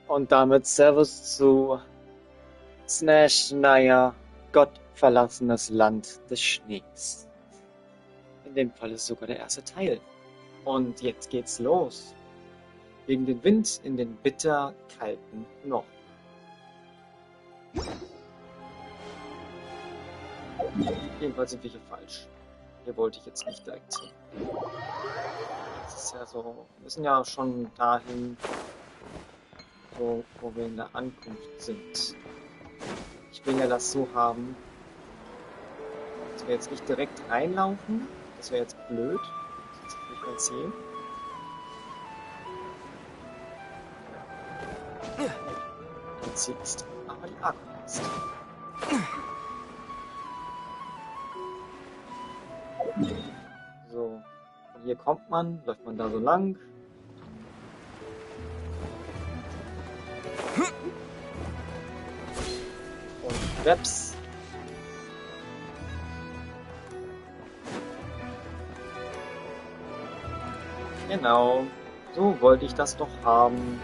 Und damit Servus zu Snezhnaya, Gottverlassenes Land des Schnees. In dem Fall ist sogar der erste Teil. Und jetzt geht's los. Gegen den Wind in den bitterkalten Norden. Jedenfalls sind wir hier falsch. Hier wollte ich jetzt nicht direkt hin. Das ist ja so, wir müssen ja schon dahin, wo wir in der Ankunft sind. Ich will ja das so haben, dass wir jetzt nicht direkt reinlaufen. Das wäre jetzt blöd. Das ist nicht mein Ziel. Mein Ziel ist aber die Ankunft. So, von hier kommt man, läuft man da so lang. Und Webs. Genau, so wollte ich das doch haben.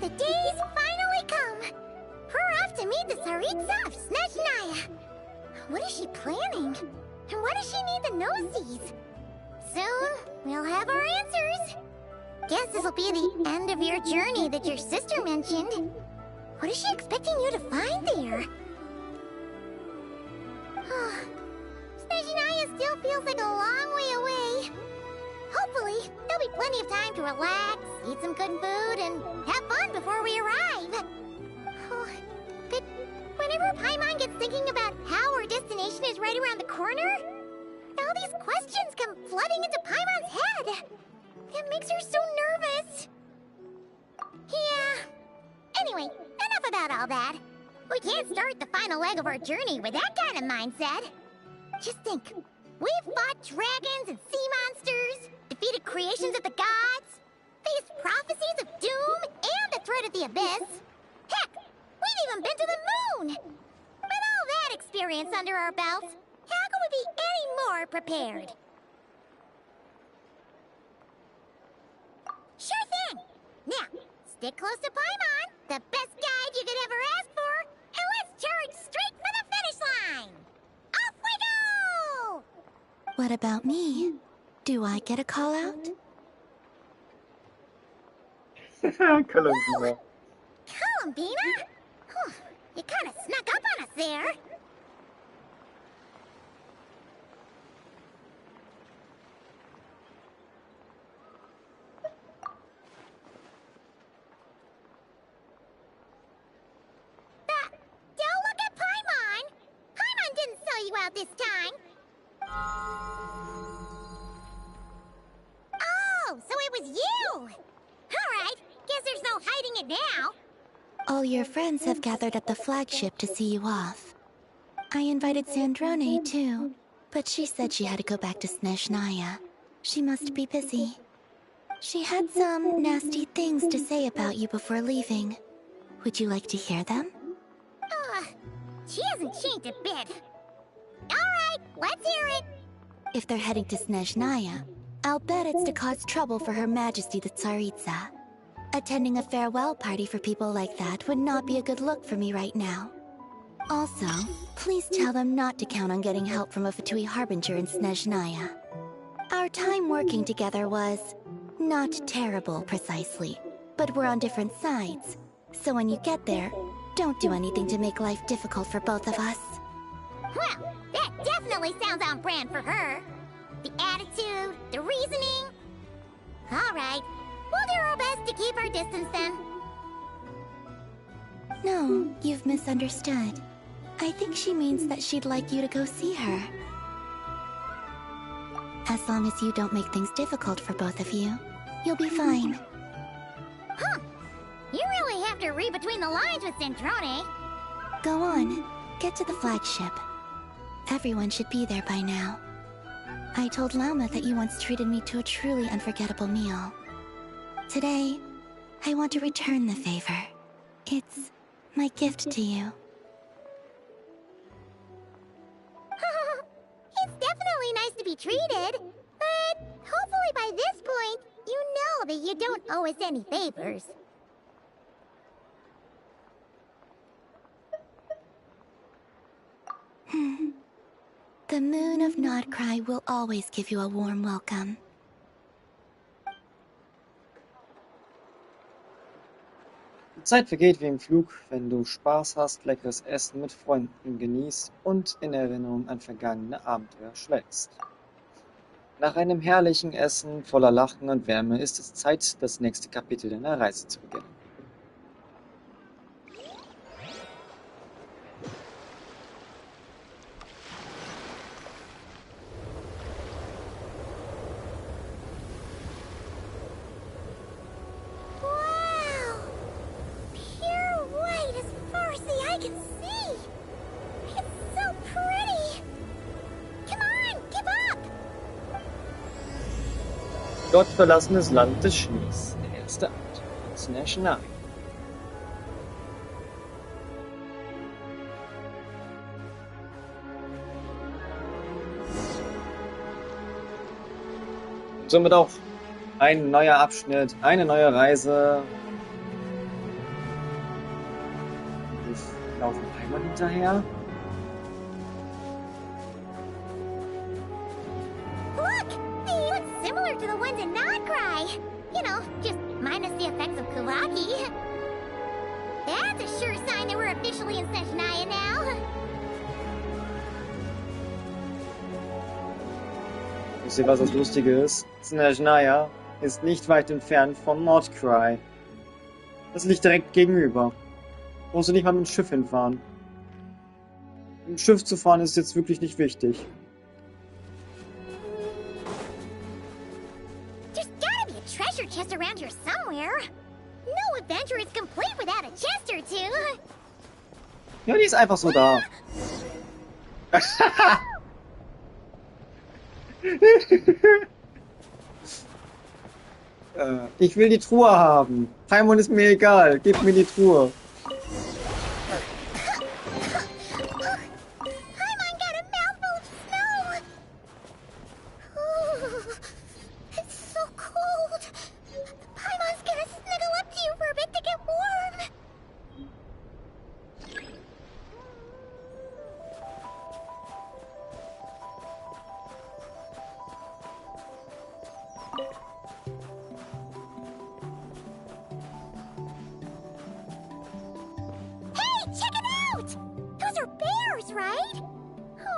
The day's finally come. We're off to meet the Tsaritsa of Snezhnaya. What is she planning? And why does she need the nosies? Soon, we'll have our answers. Guess this'll be the end of your journey that your sister mentioned. What is she expecting you to find there? Snezhnaya still feels like a long way away. Hopefully, there'll be plenty of time to relax, eat some good food, and have fun before we arrive. But whenever Paimon gets thinking about how our destination is right around the corner, all these questions come flooding into Paimon's head. It makes her so nervous. Yeah. Anyway, enough about all that. We can't start the final leg of our journey with that kind of mindset. Just think. We've fought dragons and sea monsters, defeated creations of the gods, faced prophecies of doom and the threat of the abyss. Heck, we've even been to the moon! With all that experience under our belts, how could we be any more prepared? Sure thing! Now, stick close to Paimon, the best guide you could ever ask for, and let's charge straight for the finish line! Off we go! What about me? Do I get a call out? Columbina. Columbina? Whew, you kind of snuck up on us there. Don't look at Paimon! Paimon didn't sell you out this time. Oh, so it was you! Alright, guess there's no hiding it now. All your friends have gathered at the flagship to see you off. I invited Sandrone too, but she said she had to go back to Snezhnaya. She must be busy. She had some nasty things to say about you before leaving. Would you like to hear them? She hasn't changed a bit. Alright, let's hear it. If they're heading to Snezhnaya, I'll bet it's to cause trouble for Her Majesty the Tsaritsa. Attending a farewell party for people like that would not be a good look for me right now. Also, please tell them not to count on getting help from a Fatui Harbinger in Snezhnaya. Our time working together was not terrible, precisely, but we're on different sides. So when you get there, don't do anything to make life difficult for both of us. Well, that definitely sounds on brand for her. The attitude, the reasoning. Alright, we'll do our best to keep our distance then. No, you've misunderstood. I think she means that she'd like you to go see her. As long as you don't make things difficult for both of you, you'll be fine. Huh. You really have to read between the lines with Centrone. Go on, get to the flagship. Everyone should be there by now. I told Lauma that you once treated me to a truly unforgettable meal. Today, I want to return the favor. It's my gift to you. It's definitely nice to be treated, but hopefully by this point, you know that you don't owe us any favors. The moon of Nodcry will always give you a warm welcome. Die Zeit vergeht wie im Flug, wenn du Spaß hast, leckeres Essen mit Freunden genießt und in Erinnerung an vergangene Abenteuer schwelgst. Nach einem herrlichen Essen voller Lachen und Wärme ist es Zeit, das nächste Kapitel deiner Reise zu beginnen. Wow! Pure white as far as the eye can see! It's so pretty! Come on, give up! Gottverlassenes Land des Schnees, der erste Akt von Schnees. Und somit auch ein neuer Abschnitt, eine neue Reise. Wir laufen einmal hinterher. Look! They look similar to the ones in Nodcry! You know, just minus the effects of Kawaki. That's a sure sign that we're officially in Snezhnaya now. Wisst ihr, was das Lustige ist? Snezhnaya ist nicht weit entfernt von Nordcry. Das liegt direkt gegenüber. Musst du nicht mal mit dem Schiff hinfahren. Mit dem Schiff zu fahren ist jetzt wirklich nicht wichtig. There's gotta be a treasure chest around here somewhere. No adventure is complete without a chest or two. Ja, die ist einfach so da. Ich will die Truhe haben. Paimon ist mir egal. Gib mir die Truhe. Paimon got a mouthful of snow. Ooh, it's so cold. Paimon's gonna snuggle up to you for a bit to get warm. Hey, check it out! Those are bears, right?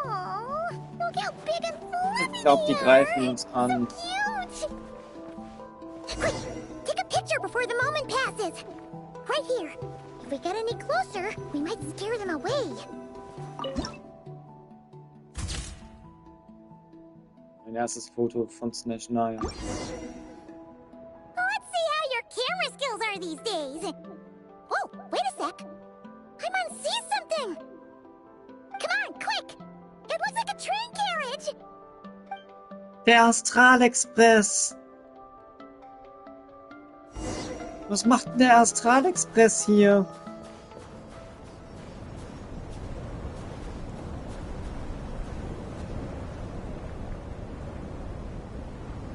Oh, look how big and fluffy Ich glaube, die they greifen are. uns an. So cute! Quick, take a picture before the moment passes. Right here. If we get any closer, we might scare them away. Mein erstes Foto von Snezhnaya. Let's see how your camera skills are these days. Whoa, wait a sec. Paimon sees something. Come on, quick. It looks like a train carriage. Der Astralexpress. Was macht denn der Astralexpress hier?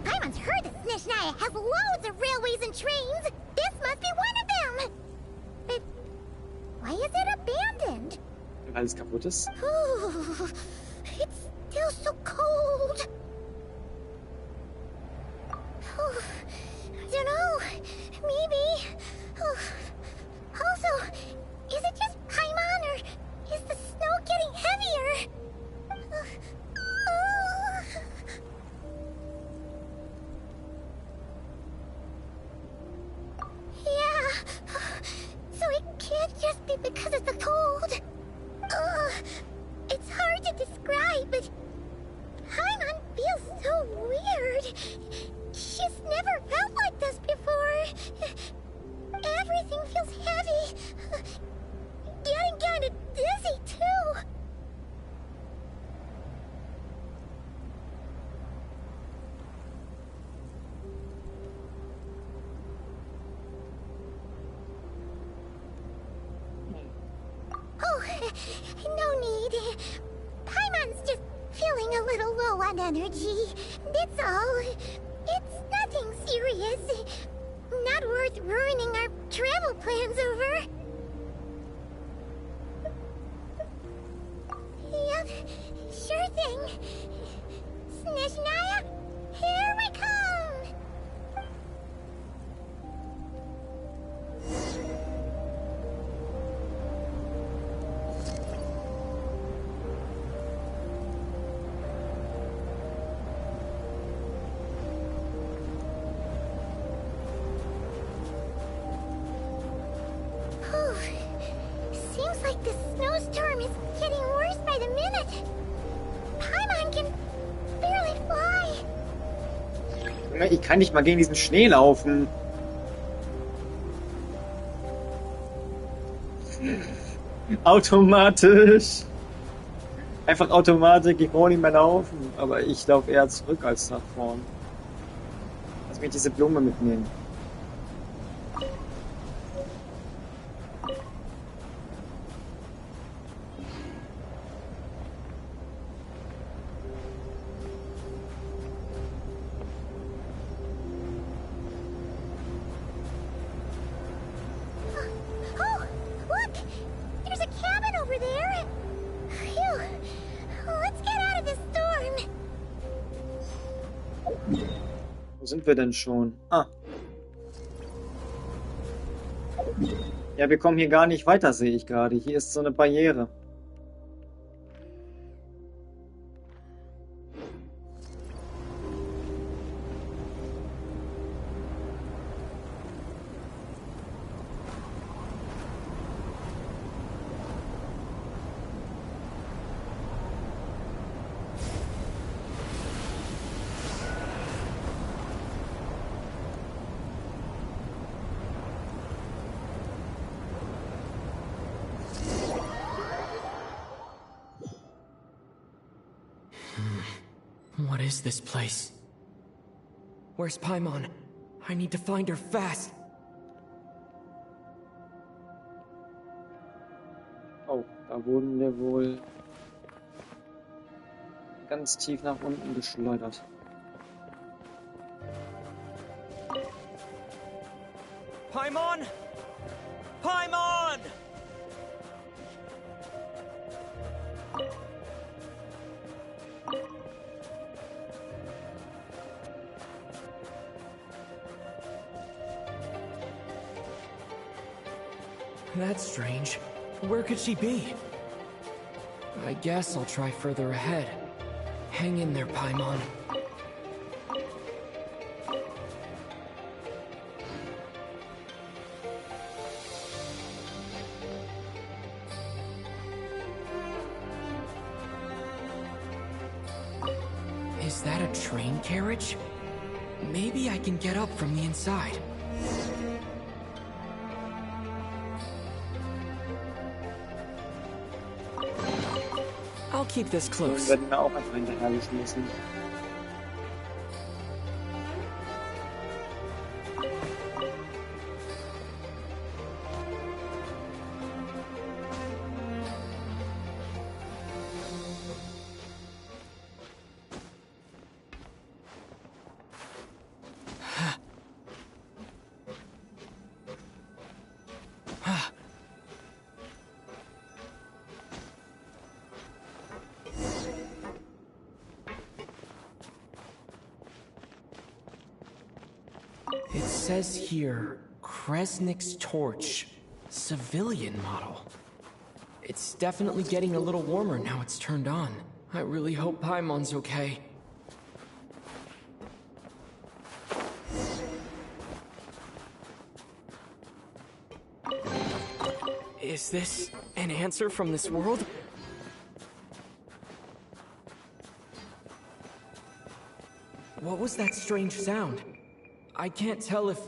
Paimon's heard that Snezhnaya has loads of railways and trains. This must be one of them. But why is it abandoned? Weil alles kaputt ist. Ooh, it's still so cold. Oh, I don't know. Maybe. Oh, also, is it just Paimon or is the snow getting heavier? Yeah. So it can't just be because of the cold. It's hard to describe, but Paimon feels so weird. She's never felt like this before. Everything feels heavy. Getting kinda dizzy, too. Oh, no need. Paimon's just feeling a little low on energy. That's all. It's not serious. Not worth ruining our travel plans over. Yep, sure thing. Snezhnaya, here we come! Whew. Seems like the snowstorm is getting worse by the minute. Paimon can barely fly. Junge, ich kann nicht mal gegen diesen Schnee laufen. Automatisch. Einfach Automatik, ich brauche nicht mehr laufen. Aber ich laufe eher zurück als nach vorn. Lass mich diese Blume mitnehmen. Oh, look! There's a cabin over there. Phew. Let's get out of this storm. Wo sind wir denn schon? Ah. Ja, wir kommen hier gar nicht weiter, sehe ich gerade. Hier ist so eine Barriere. What is this place? Where's Paimon? I need to find her fast. Oh, da wurden wir wohl ganz tief nach unten geschleudert. Paimon! Paimon! That's strange. Where could she be? I guess I'll try further ahead. Hang in there, Paimon. Is that a train carriage? Maybe I can get up from the inside. I'll keep this Wir close. werden wir auch einfach hinterhergeschmissen. It says here, Kresnik's torch, civilian model. It's definitely getting a little warmer now it's turned on. I really hope Paimon's okay. Is this an answer from this world? What was that strange sound? I can't tell if...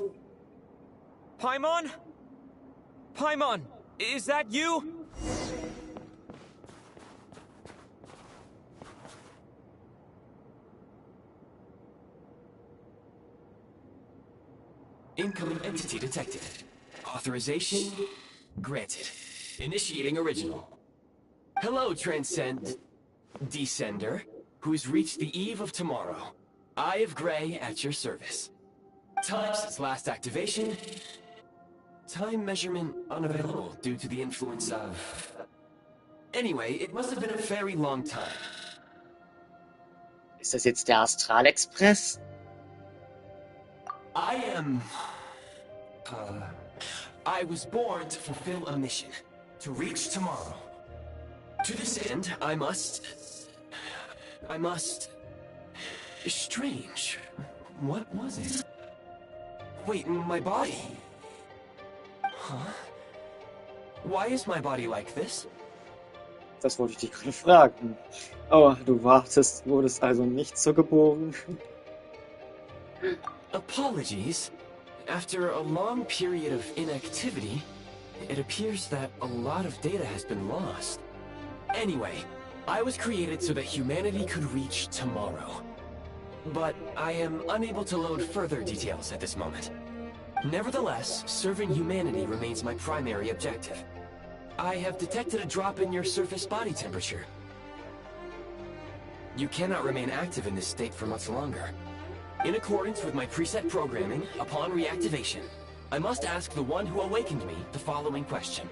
Paimon? Paimon, is that you? Incoming entity detected. Authorization granted. Initiating original. Hello, Descender, who's reached the eve of tomorrow. Eye of Grey at your service. Time since last activation. Time measurement unavailable due to the influence of... Anyway, it must have been a very long time. Ist das jetzt der Astralexpress? I was born to fulfill a mission, to reach tomorrow. To this end, I must... Strange. What was it? Wait, my body? Huh? Why is my body like this? Das wollte ich dich gerade fragen. Oh, du wurdest also nicht so geboren. Apologies. After a long period of inactivity, it appears that a lot of data has been lost. Anyway, I was created so that humanity could reach tomorrow. But I am unable to load further details at this moment. Nevertheless, serving humanity remains my primary objective. I have detected a drop in your surface body temperature. You cannot remain active in this state for much longer. In accordance with my preset programming, upon reactivation, I must ask the one who awakened me the following question.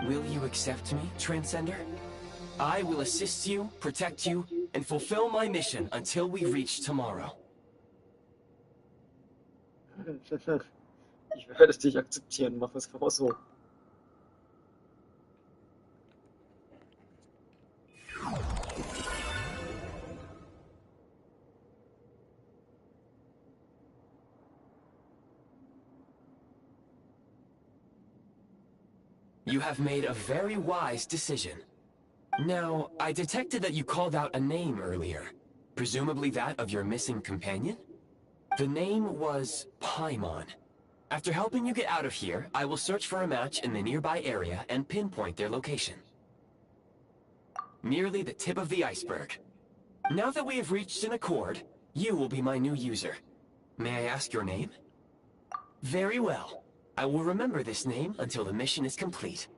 Will you accept me, Transcender? I will assist you, protect you, and fulfill my mission until we reach tomorrow. Ich werde dich akzeptieren, mach es genau so. You have made a very wise decision. Now, I detected that you called out a name earlier. Presumably that of your missing companion? The name was Paimon. After helping you get out of here, I will search for a match in the nearby area and pinpoint their location. Merely the tip of the iceberg. Now that we have reached an accord, you will be my new user. May I ask your name? Very well. I will remember this name until the mission is complete.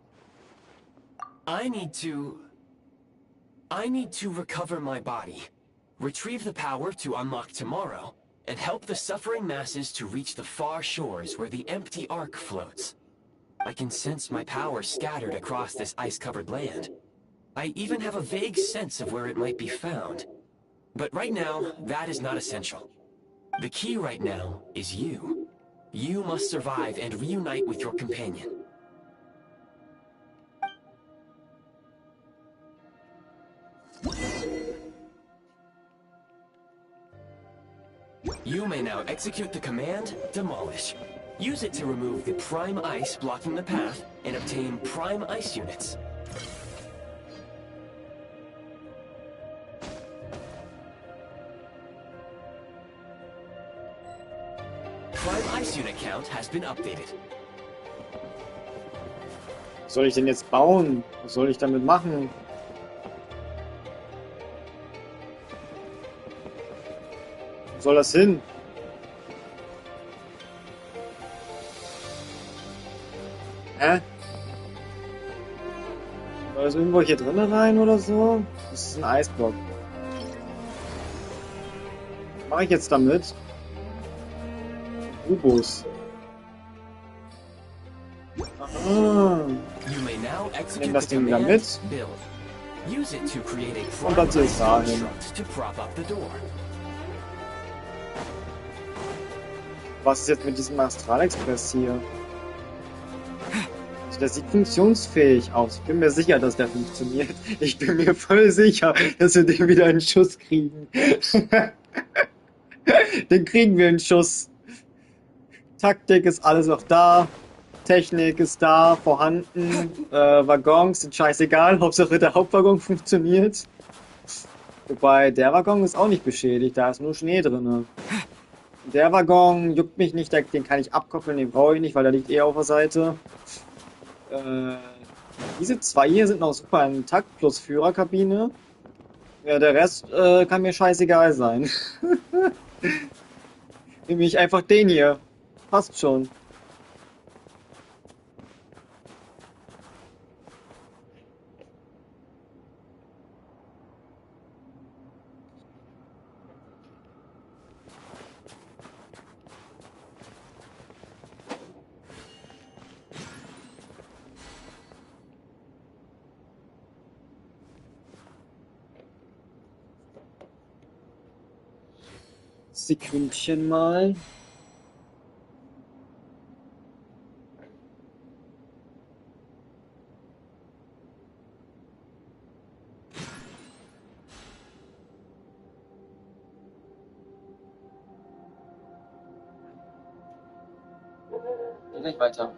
I need to recover my body, retrieve the power to unlock tomorrow, and help the suffering masses to reach the far shores where the empty ark floats. I can sense my power scattered across this ice-covered land. I even have a vague sense of where it might be found. But right now, that is not essential. The key right now is you. You must survive and reunite with your companion. You may now execute the command, Demolish. Use it to remove the prime ice blocking the path and obtain prime ice units. Prime ice unit count has been updated. Was soll ich denn jetzt bauen? Was soll ich damit machen? Wo soll das hin? Hä? Soll das irgendwo hier drinnen rein oder so? Das ist ein Eisblock. Was mache ich jetzt damit? U-Bus. Ah. Ich nehme das Ding wieder mit. Und das ist dahin. Was ist jetzt mit diesem Astralexpress hier? Also der sieht funktionsfähig aus. Ich bin mir sicher, dass der funktioniert. Ich bin mir voll sicher, dass wir den wieder in Schuss kriegen. Den kriegen wir in Schuss. Taktik ist alles noch da. Technik ist da, vorhanden. Waggons sind scheißegal. Hauptsache der Hauptwaggon funktioniert. Wobei, der Waggon ist auch nicht beschädigt. Da ist nur Schnee drin. Der Waggon juckt mich nicht. Den kann ich abkoppeln. Den brauche ich nicht, weil der liegt eh auf der Seite. Diese zwei hier sind noch super intakt. Plus Führerkabine. Ja, der Rest kann mir scheißegal sein. Nehme ich einfach den hier. Passt schon. Sekündchen mal. Gleich weiter.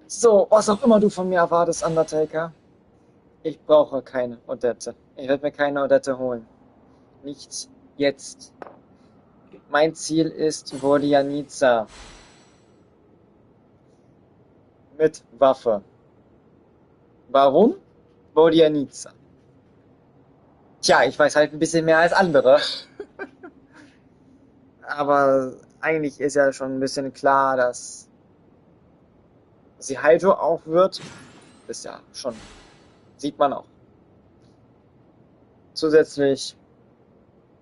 So, was auch immer du von mir erwartest, Undertaker. Ich brauche keine Odette. Ich werde mir keine Odette holen. Nicht jetzt. Mein Ziel ist Vodyanica. Mit Waffe. Warum? Vodyanica. Tja, ich weiß halt ein bisschen mehr als andere. Aber eigentlich ist ja schon ein bisschen klar, dass sie Hydro auch wird. Ist ja schon. Sieht man auch. Zusätzlich,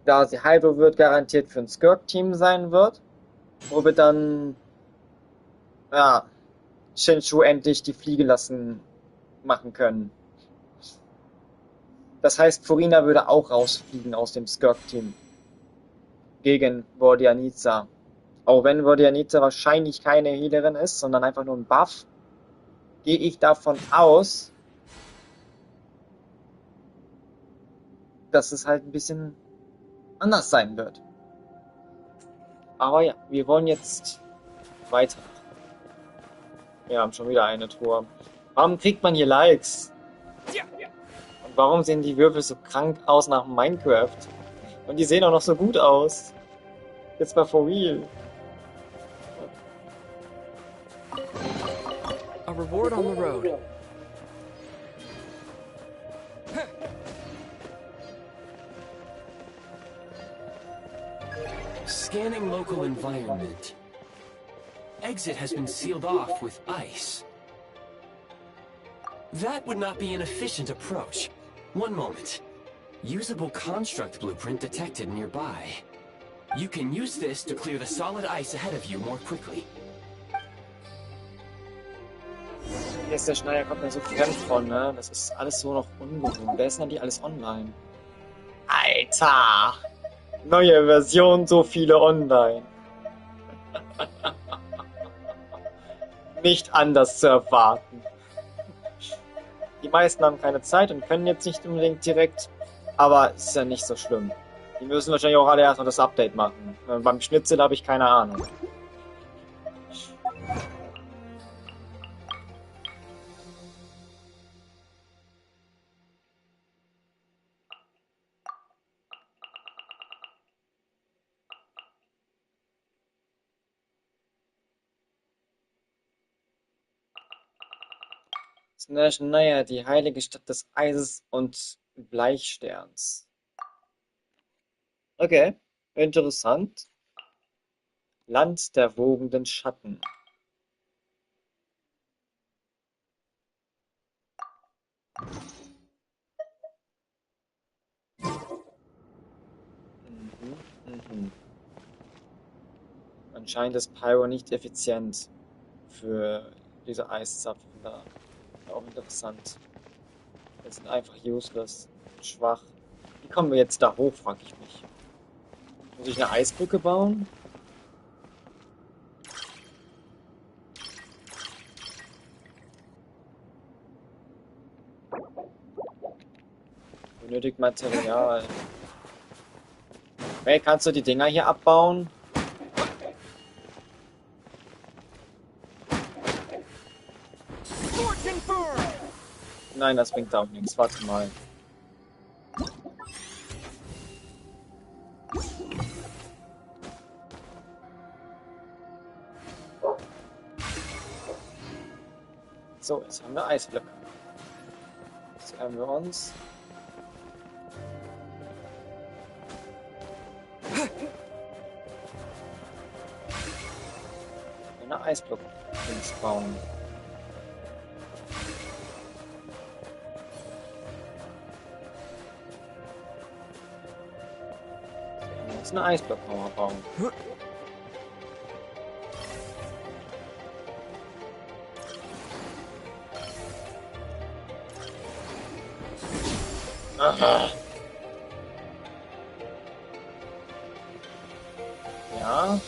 da sie Hydro wird, garantiert für ein Skirk-Team sein wird. Wo wir dann, ja, Shinshu endlich die Fliege lassen machen können. Das heißt, Furina würde auch rausfliegen aus dem Skirk-Team. Gegen Vodyanica. Auch wenn Vodyanica wahrscheinlich keine Healerin ist, sondern einfach nur ein Buff, gehe ich davon aus, dass es halt ein bisschen anders sein wird. Aber ja, wir wollen jetzt weiter. Wir haben schon wieder eine Truhe. Warum kriegt man hier Likes? Und warum sehen die Würfel so krank aus nach Minecraft? Und die sehen auch noch so gut aus. Jetzt mal for real. A reward on the road. Scanning local environment. Exit has been sealed off with ice. That would not be an efficient approach. One moment. Usable construct blueprint detected nearby. You can use this to clear the solid ice ahead of you more quickly. Hier ist der Schneider, kommt mir so fremd von, ne? Das ist alles so noch ungewohnt. Wer ist denn die alles online? Alter! Neue Version, so viele online. Nicht anders zu erwarten. Die meisten haben keine Zeit und können jetzt nicht unbedingt direkt, aber es ist ja nicht so schlimm. Die müssen wahrscheinlich auch alle erstmal das Update machen. Beim Schnitzel habe ich keine Ahnung. Naja, die heilige Stadt des Eises und Bleichsterns. Okay, interessant. Land der wogenden Schatten. Mhm. Anscheinend ist Pyro nicht effizient für diese Eiszapfen da. Auch interessant. Die sind einfach useless. Schwach. Wie kommen wir jetzt da hoch, frage ich mich. Muss ich eine Eisbrücke bauen? Benötigt Material. Hey, kannst du die Dinger hier abbauen? Nein, das bringt auch nichts. Warte mal. So, jetzt haben wir Eisblöcke. Jetzt haben wir uns eine Eisblock bauen. Jetzt eine Eisblockmauer bauen. Aha. Ja.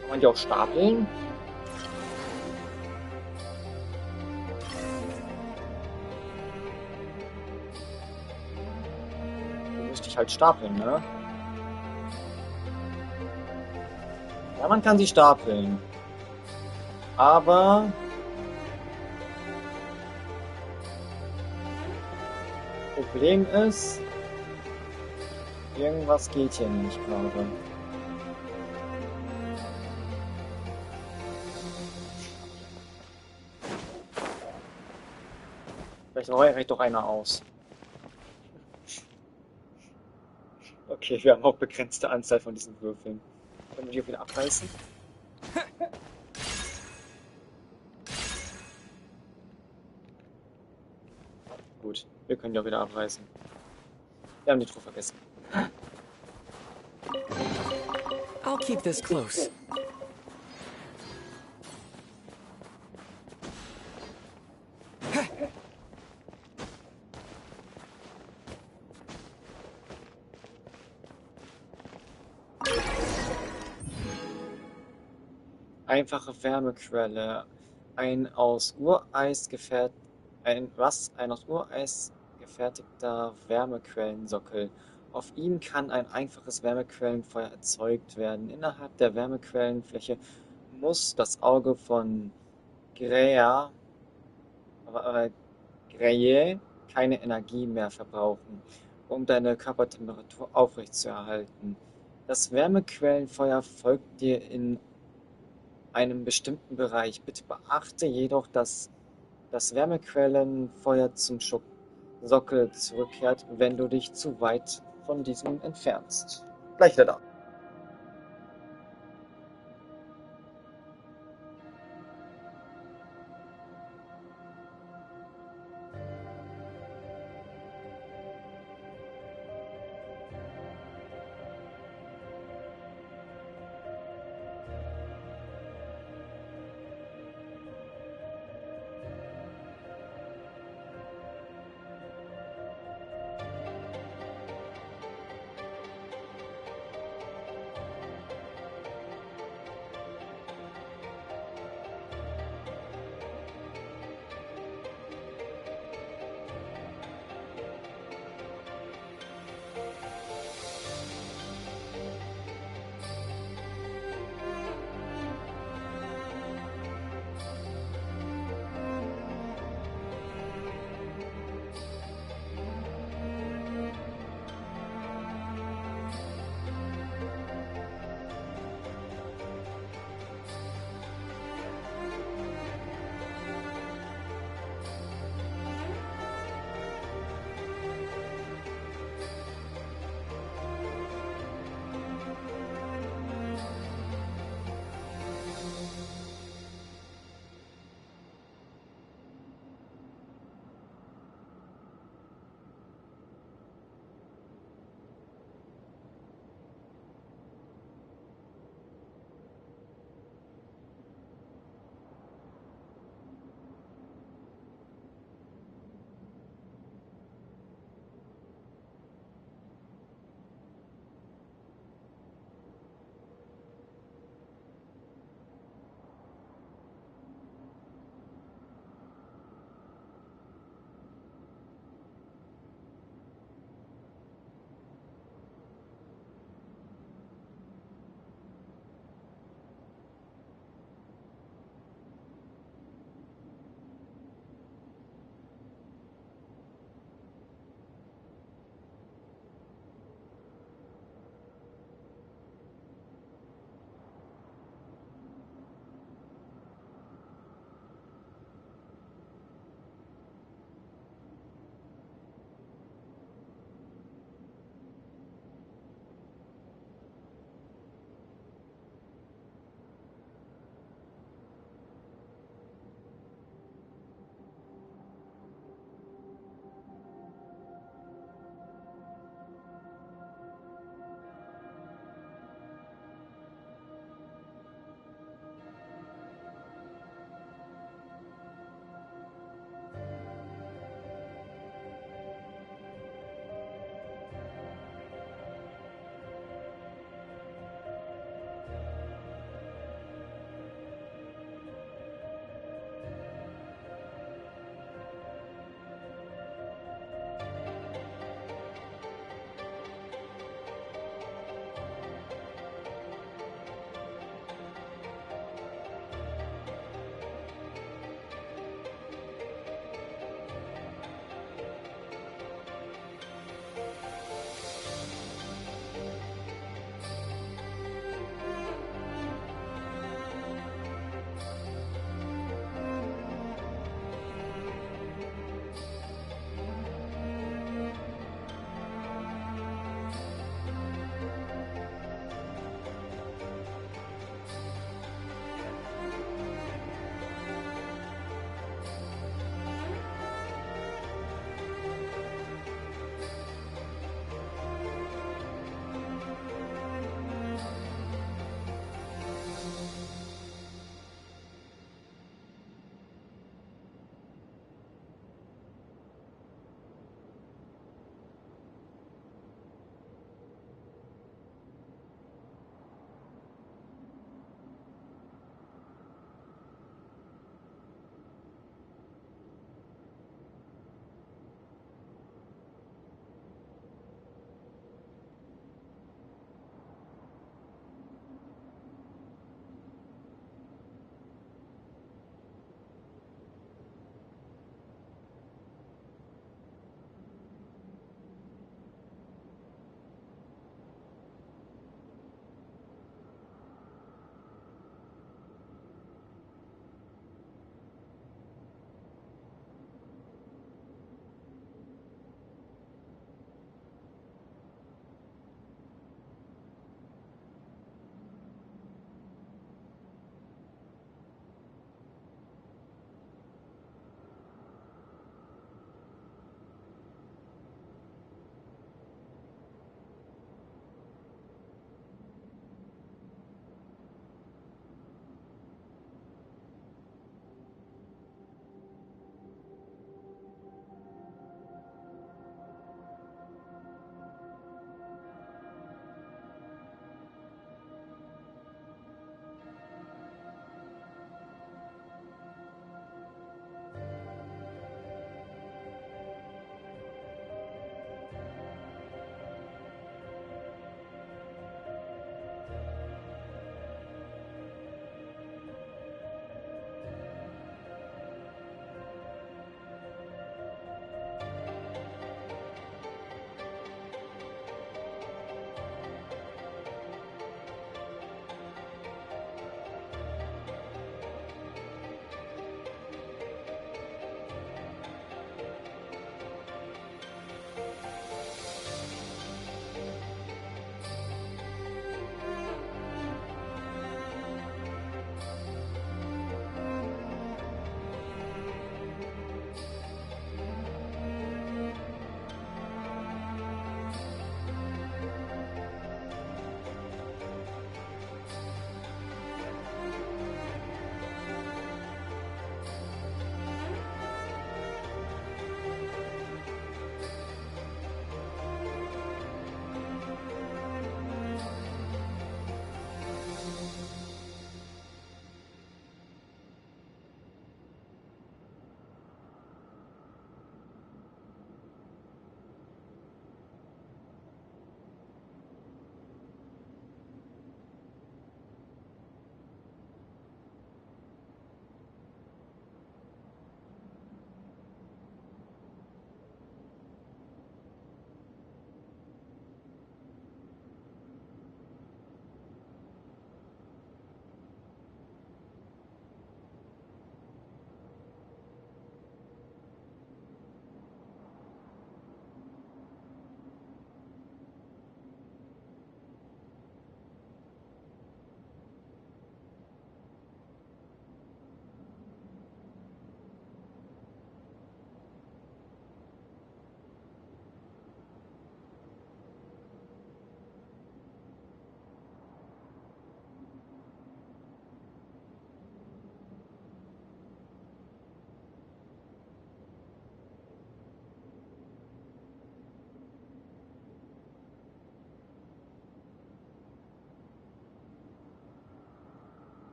Kann man die auch stapeln? Die müsste ich halt stapeln, ne? Ja, man kann sie stapeln. Aber Problem ist, irgendwas geht hier nicht gerade. Vielleicht reicht doch einer aus. Okay, wir haben auch begrenzte Anzahl von diesen Würfeln. Können wir die auch wieder abreißen? Gut, wir können die auch wieder abreißen. Wir haben die Truhe vergessen. I'll keep this close. Einfache Wärmequelle. Ein aus Ureis gefertigter Wärmequellensockel. Auf ihm kann ein einfaches Wärmequellenfeuer erzeugt werden. Innerhalb der Wärmequellenfläche muss das Auge von Greer, Greye keine Energie mehr verbrauchen, um deine Körpertemperatur aufrechtzuerhalten. Das Wärmequellenfeuer folgt dir in einem bestimmten Bereich. Bitte beachte jedoch, dass das Wärmequellenfeuer zum Sockel zurückkehrt, wenn du dich zu weit von diesem entfernst. Gleich wieder da.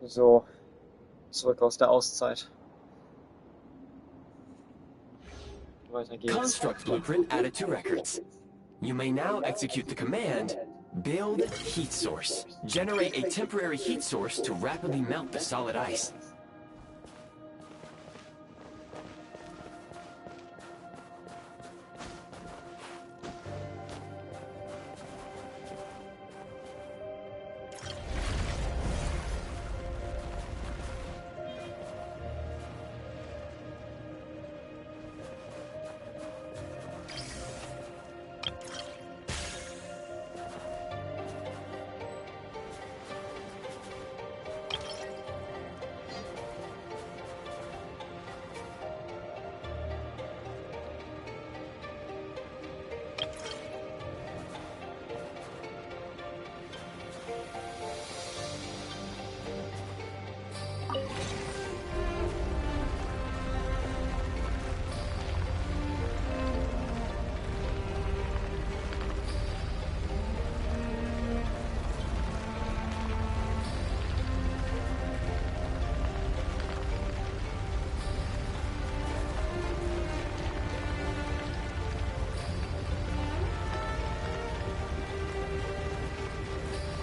So, zurück aus der Auszeit. Weiter geht's. Construct blueprint added to records. You may now execute the command, build heat source. Generate a temporary heat source to rapidly melt the solid ice.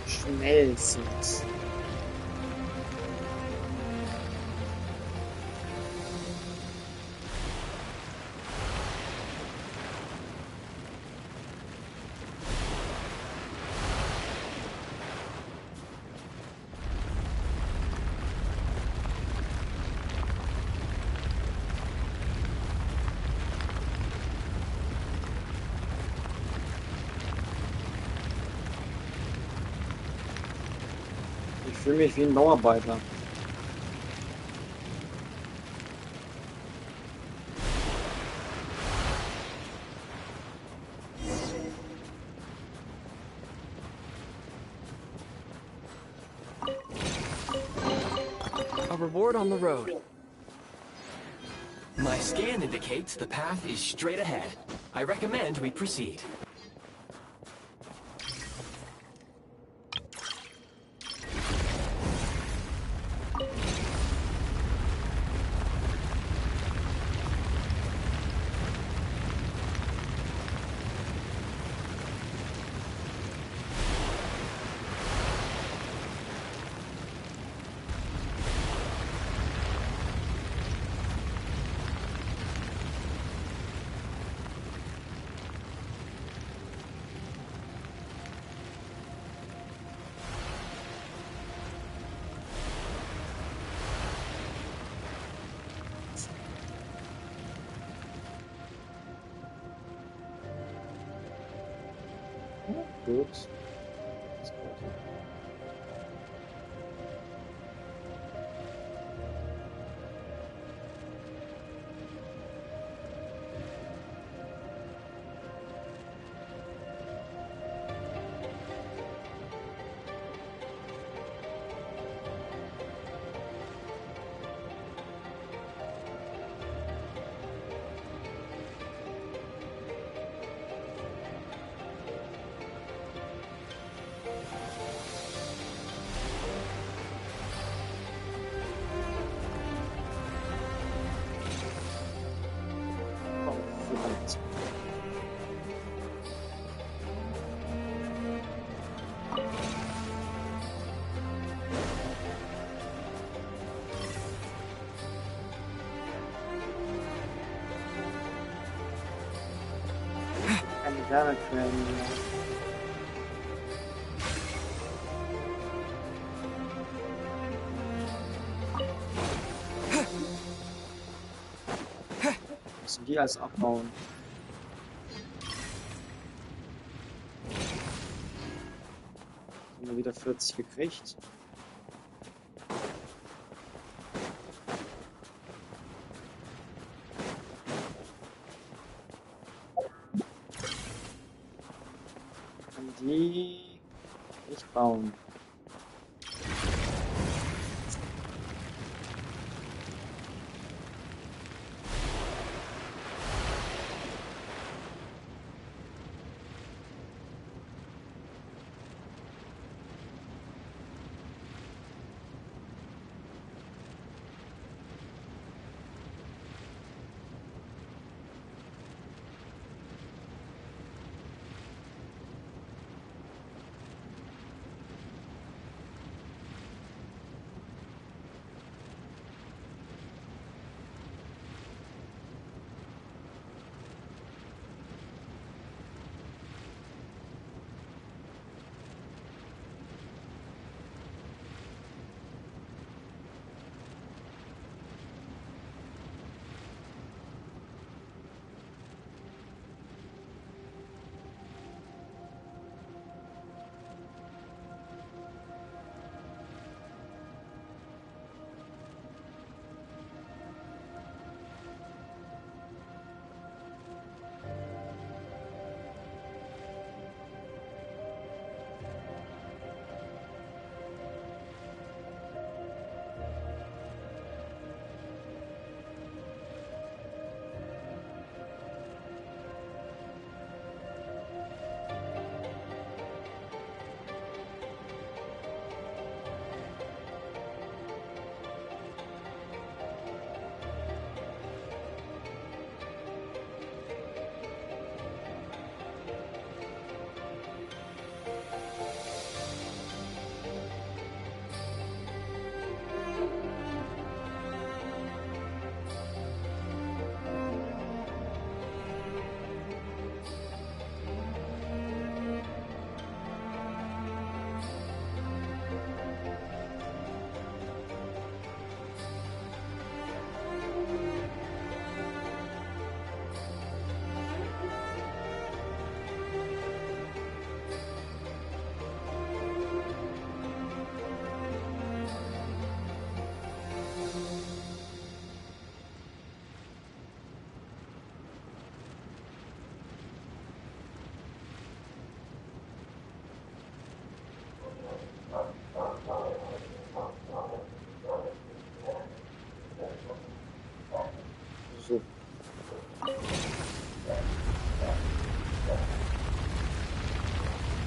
Schnell sind. Ich fühle mich wie ein Bauarbeiter. A reward on the road. My scan indicates the path is straight ahead. I recommend we proceed. Gut. Ist gut. Komm, verdammt. Keine Wärmequellen mehr. Müssen die alles abbauen? Haben wir wieder 40 gekriegt? Kann die nicht bauen.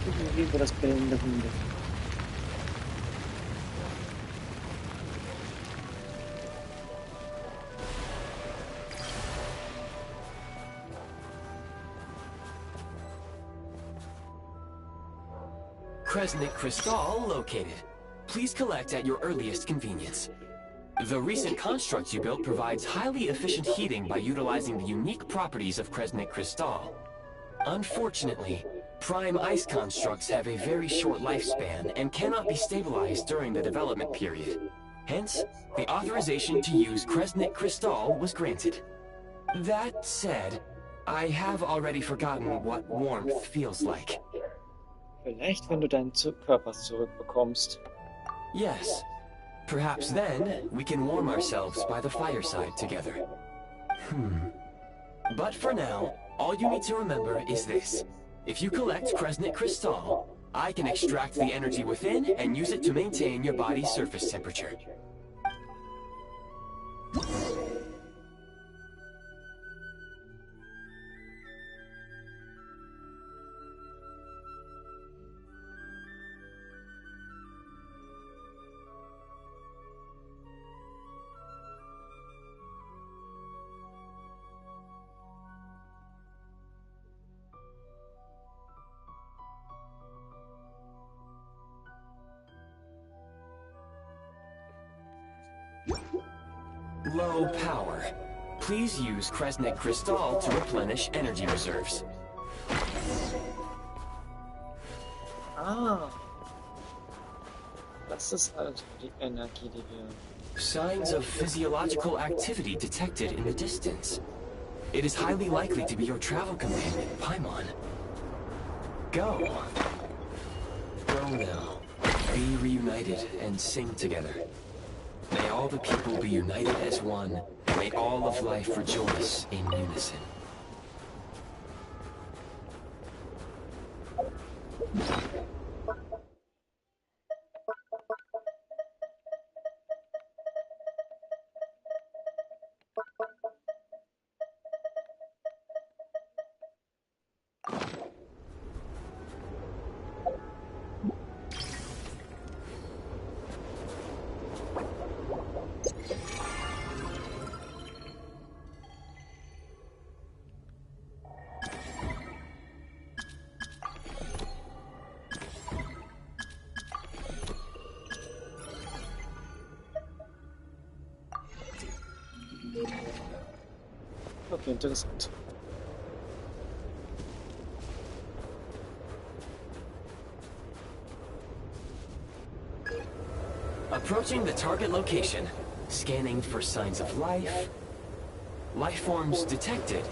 Ich liebe das Bellen der Hunde. Kresnik Crystal located. Please collect at your earliest convenience. The recent construct you built provides highly efficient heating by utilizing the unique properties of Kresnik Crystal. Unfortunately, prime ice constructs have a very short lifespan and cannot be stabilized during the development period. Hence, the authorization to use Kresnik Crystal was granted. That said, I have already forgotten what warmth feels like. Vielleicht, wenn du deinen Körper zurückbekommst. Yes. Perhaps then, we can warm ourselves by the fireside together. But for now, all you need to remember is this. If you collect Kresnik Crystal, I can extract the energy within and use it to maintain your body's surface temperature. Low power. Please use Kresnik Crystal to replenish energy reserves. Ah. Das ist also die Energie, die wir... Signs of physiological activity detected in the distance. It is highly likely to be your travel companion, Paimon. Go. Go now. Be reunited and sing together. May all the people be united as one. May all of life rejoice in unison. Okay, interessant. Approaching the target location, scanning for signs of life. Life forms detected.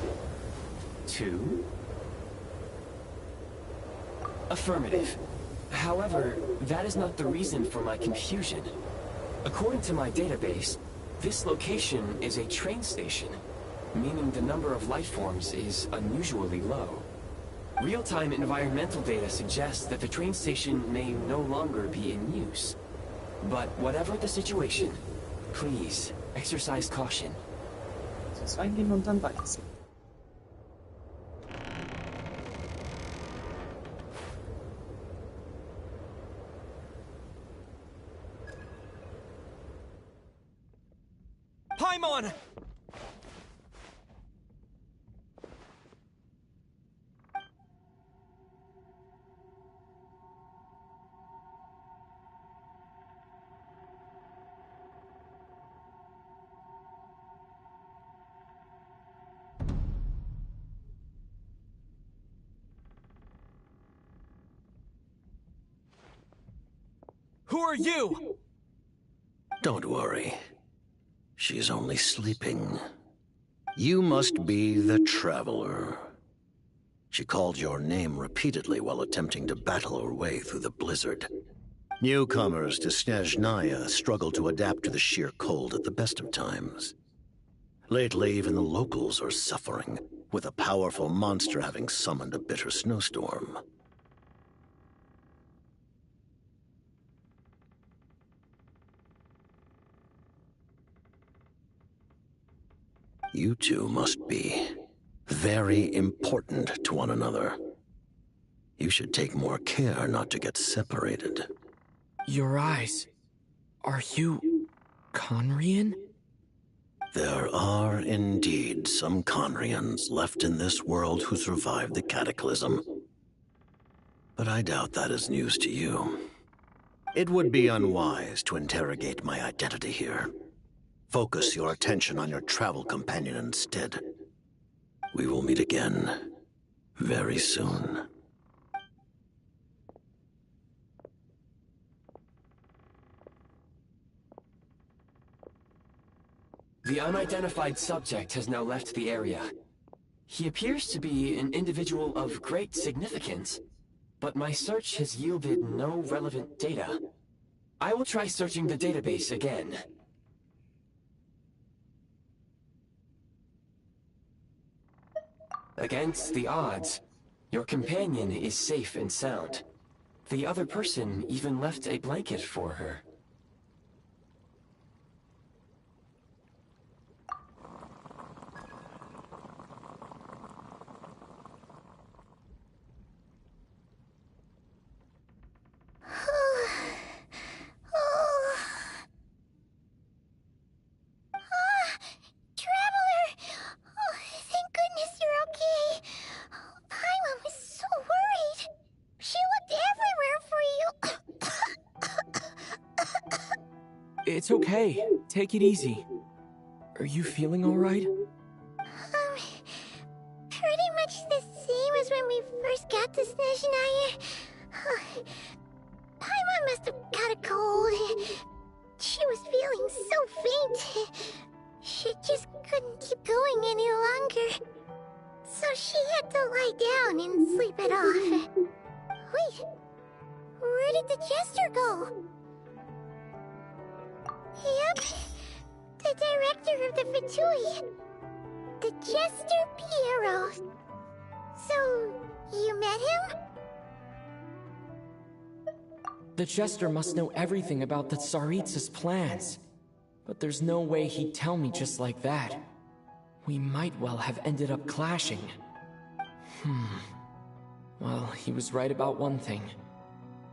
2. Affirmative. However, that is not the reason for my confusion. According to my database, this location is a train station, meaning the number of life forms is unusually low. Real-time environmental data suggests that the train station may no longer be in use. But whatever the situation, please exercise caution. Jetzt reingehen und dann weitersehen. Paimon! Who are you? Don't worry. She's only sleeping. You must be the Traveler. She called your name repeatedly while attempting to battle her way through the blizzard. Newcomers to Snezhnaya struggle to adapt to the sheer cold at the best of times. Lately, even the locals are suffering, with a powerful monster having summoned a bitter snowstorm. You two must be very important to one another. You should take more care not to get separated. Your eyes. Are you Conrian? There are indeed some Conrians left in this world who survived the cataclysm. But I doubt that is news to you. It would be unwise to interrogate my identity here. Focus your attention on your travel companion instead. We will meet again very soon. The unidentified subject has now left the area. He appears to be an individual of great significance, but my search has yielded no relevant data. I will try searching the database again. Against the odds, your companion is safe and sound. The other person even left a blanket for her. It's okay. Take it easy. Are you feeling all right? Pretty much the same as when we first got to Snezhnaya. Paimon must have got a cold. She was feeling so faint. She just couldn't keep going any longer. So she had to lie down and sleep it off. Wait, where did the jester go? Yep, the director of the Fatui. The Jester Piero. So, you met him? The Jester must know everything about the Tsaritsa's plans. But there's no way he'd tell me just like that. We might well have ended up clashing. Well, he was right about one thing.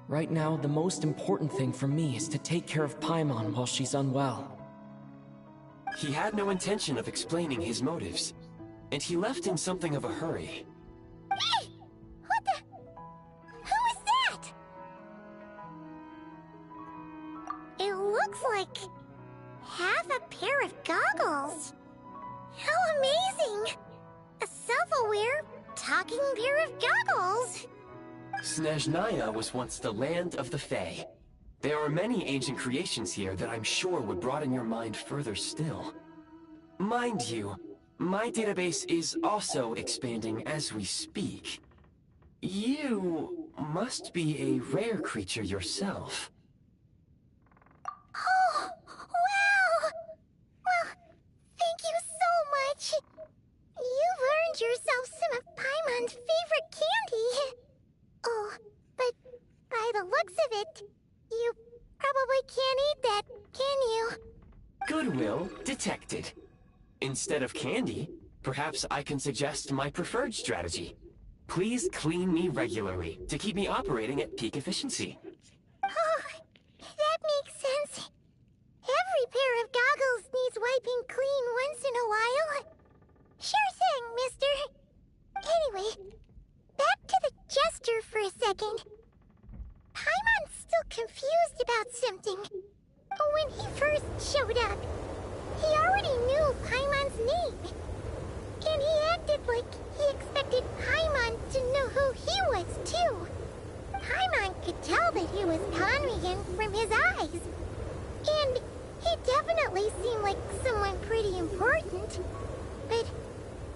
Right now, the most important thing for me is to take care of Paimon while she's unwell. He had no intention of explaining his motives, and he left in something of a hurry. Hey! What the... Who is that? It looks like... half a pair of goggles. How amazing! A self-aware, talking pair of goggles! Snezhnaya was once the land of the Fae. There are many ancient creations here that I'm sure would broaden your mind further still. Mind you, my database is also expanding as we speak. You must be a rare creature yourself. Oh, wow! Well, thank you so much. You've earned yourself some of Paimon's favorite candy. Oh, but by the looks of it, you probably can't eat that, can you? Goodwill detected. Instead of candy, perhaps I can suggest my preferred strategy. Please clean me regularly to keep me operating at peak efficiency. Oh, that makes sense. Every pair of goggles needs wiping clean once in a while. Sure thing, mister. Anyway, back to the Jester for a second. Paimon's still confused about something. When he first showed up, he already knew Paimon's name. And he acted like he expected Paimon to know who he was, too. Paimon could tell that he was Conrian from his eyes. And he definitely seemed like someone pretty important. But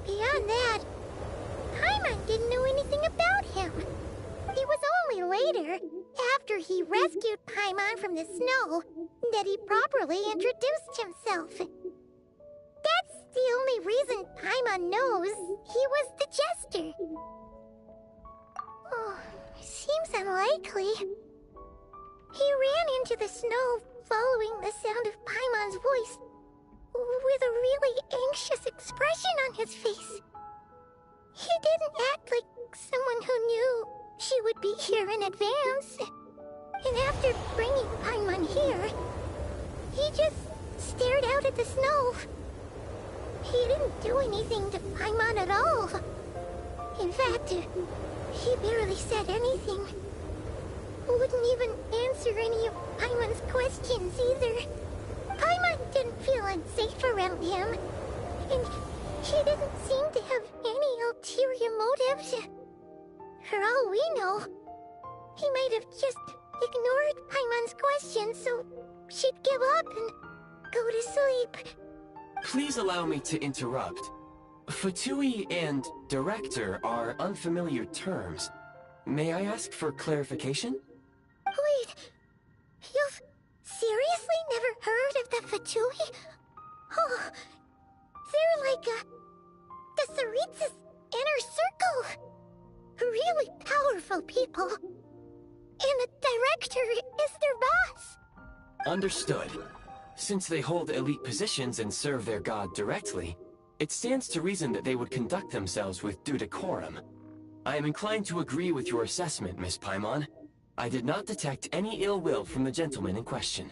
beyond that, Paimon didn't know anything about him. It was only later, after he rescued Paimon from the snow, that he properly introduced himself. That's the only reason Paimon knows he was the Jester. Oh, seems unlikely. He ran into the snow following the sound of Paimon's voice, with a really anxious expression on his face. He didn't act like someone who knew she would be here in advance. And after bringing Paimon here, he just stared out at the snow. He didn't do anything to Paimon at all. In fact, he barely said anything. Wouldn't even answer any of Paimon's questions either. Paimon didn't feel unsafe around him, and he didn't seem to have any ulterior motives. For all we know, he might have just ignored Paimon's questions so she'd give up and go to sleep. Please allow me to interrupt. Fatui and director are unfamiliar terms. May I ask for clarification? Wait, you've seriously never heard of the Fatui? Oh, they're like the Tsaritsa's inner circle. Really powerful people. And the director is their boss. Understood. Since they hold elite positions and serve their god directly, it stands to reason that they would conduct themselves with due decorum. I am inclined to agree with your assessment, Miss Paimon. I did not detect any ill will from the gentleman in question.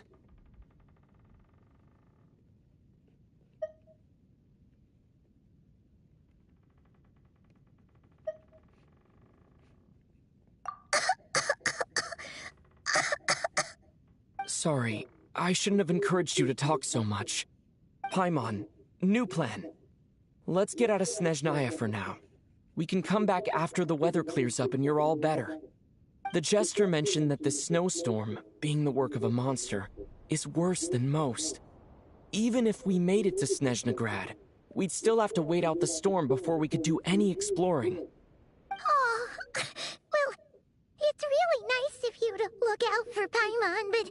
Sorry, I shouldn't have encouraged you to talk so much. Paimon, new plan. Let's get out of Snezhnaya for now. We can come back after the weather clears up and you're all better. The Jester mentioned that the snowstorm, being the work of a monster, is worse than most. Even if we made it to Snezhnegrad, we'd still have to wait out the storm before we could do any exploring. Oh, well, it's really nice of you to look out for Paimon, but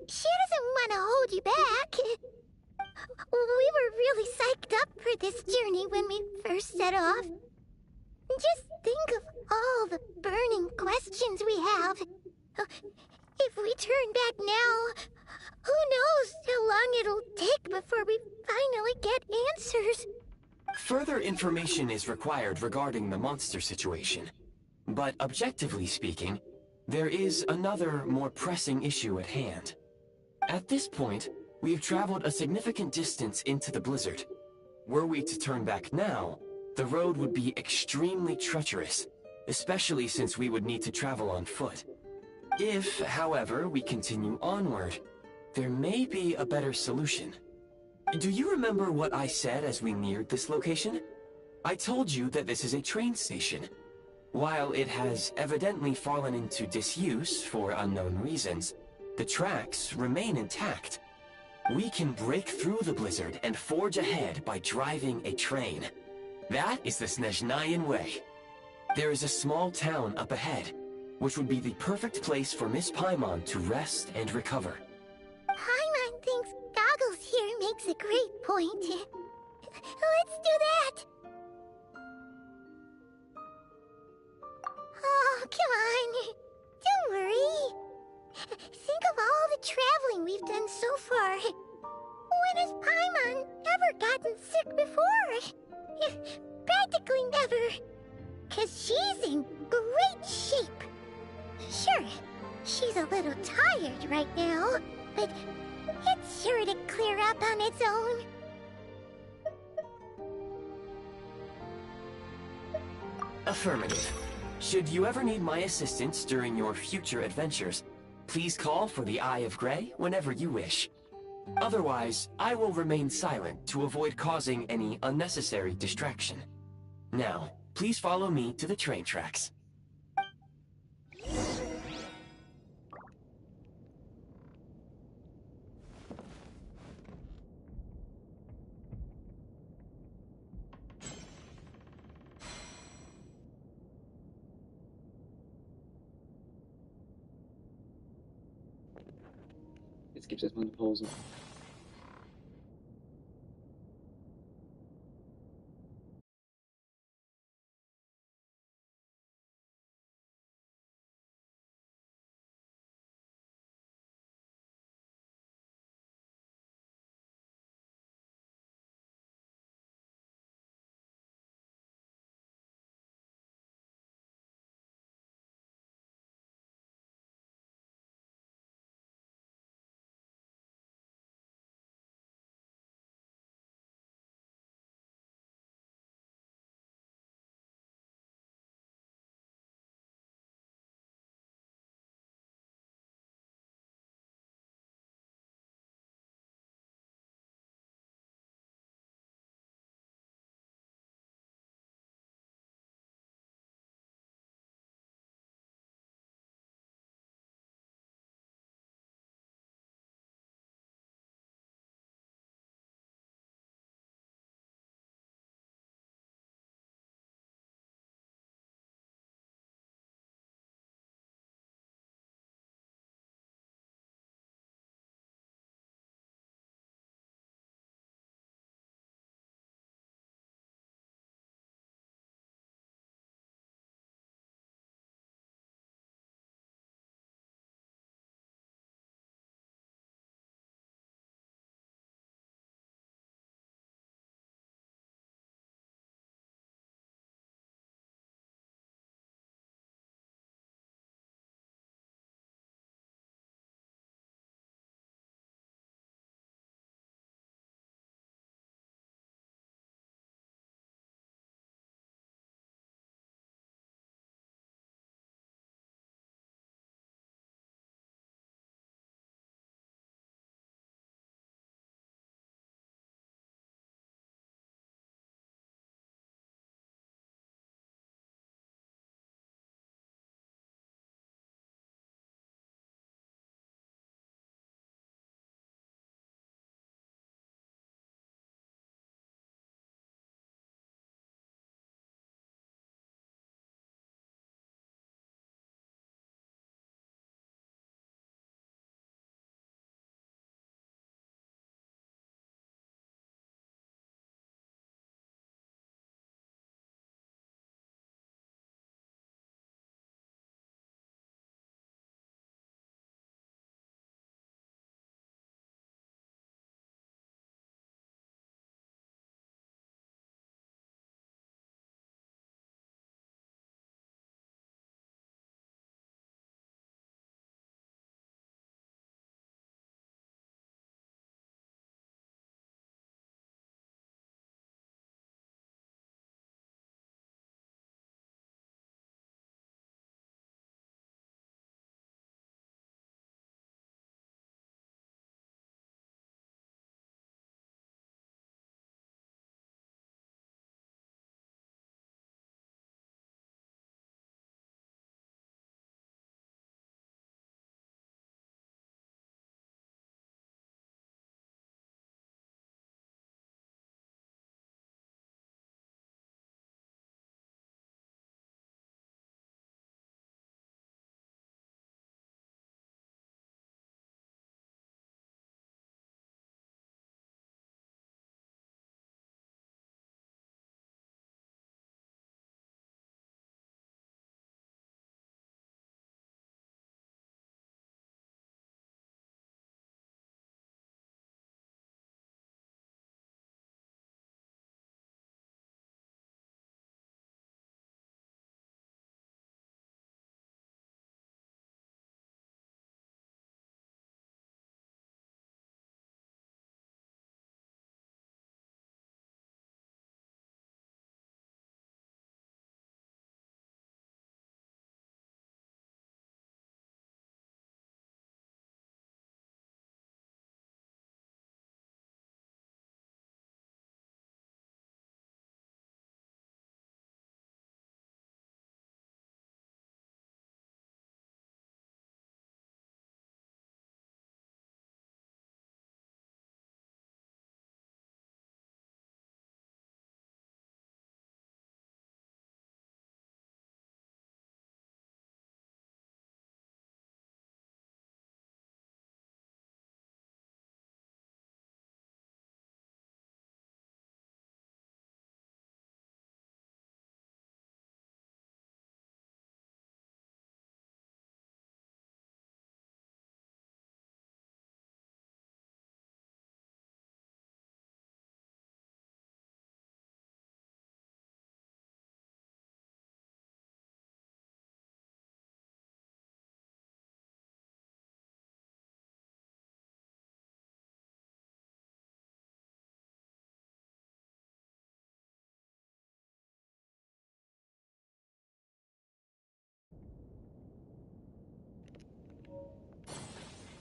she doesn't want to hold you back. We were really psyched up for this journey when we first set off. Just think of all the burning questions we have. If we turn back now, who knows how long it'll take before we finally get answers. Further information is required regarding the monster situation. But objectively speaking, there is another, more pressing issue at hand. At this point, we have traveled a significant distance into the blizzard. Were we to turn back now, the road would be extremely treacherous, especially since we would need to travel on foot. If, however, we continue onward, there may be a better solution. Do you remember what I said as we neared this location? I told you that this is a train station. While it has evidently fallen into disuse for unknown reasons, the tracks remain intact. We can break through the blizzard and forge ahead by driving a train. That is the Snezhnayan way. There is a small town up ahead, which would be the perfect place for Miss Paimon to rest and recover. Paimon thinks Goggles here makes a great point. Let's do that! Oh, come on. Don't worry. Think of all the traveling we've done so far. When has Paimon ever gotten sick before? Practically never. 'Cause she's in great shape. Sure, she's a little tired right now, but it's sure to clear up on its own. Affirmative. Should you ever need my assistance during your future adventures, please call for the Eye of Grey whenever you wish. Otherwise, I will remain silent to avoid causing any unnecessary distraction. Now, please follow me to the train tracks. Jetzt gibt es erstmal eine Pause.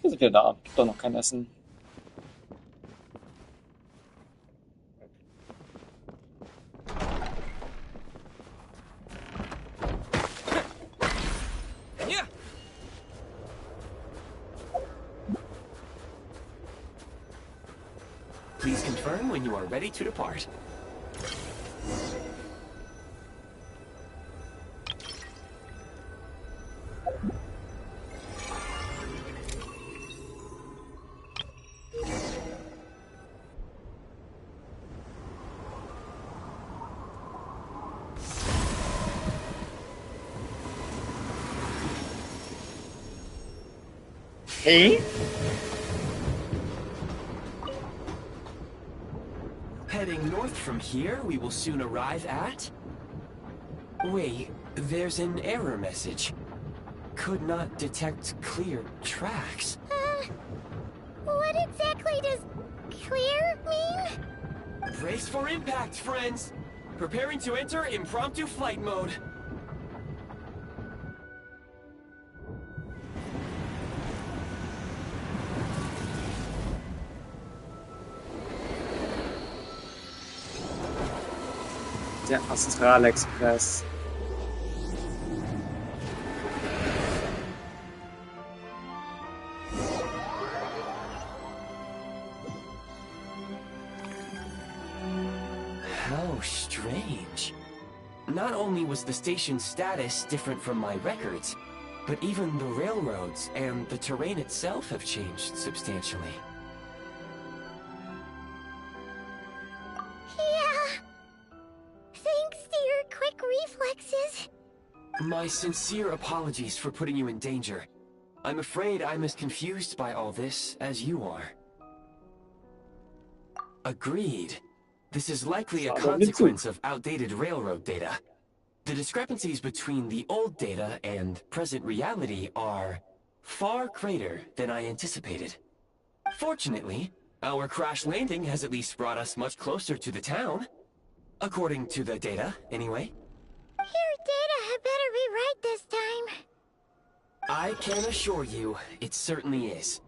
Wir sind wieder da. Gibt doch noch kein Essen. Please confirm when you are ready to depart. Hey? Heading north from here, we will soon arrive at... Wait, there's an error message. Could not detect clear tracks. What exactly does clear mean? Brace for impact, friends! Preparing to enter impromptu flight mode. Der Astralexpress. How strange. Not only was the station's status different from my records, but even the railroads and the terrain itself have changed substantially. Yeah. Thanks to your quick reflexes. My sincere apologies for putting you in danger. I'm afraid I'm as confused by all this as you are. Agreed. This is likely a consequence of outdated railroad data. The discrepancies between the old data and present reality are far greater than I anticipated. Fortunately, our crash landing has at least brought us much closer to the town. According to the data, anyway. Your data had better be right this time. I can assure you, it certainly is.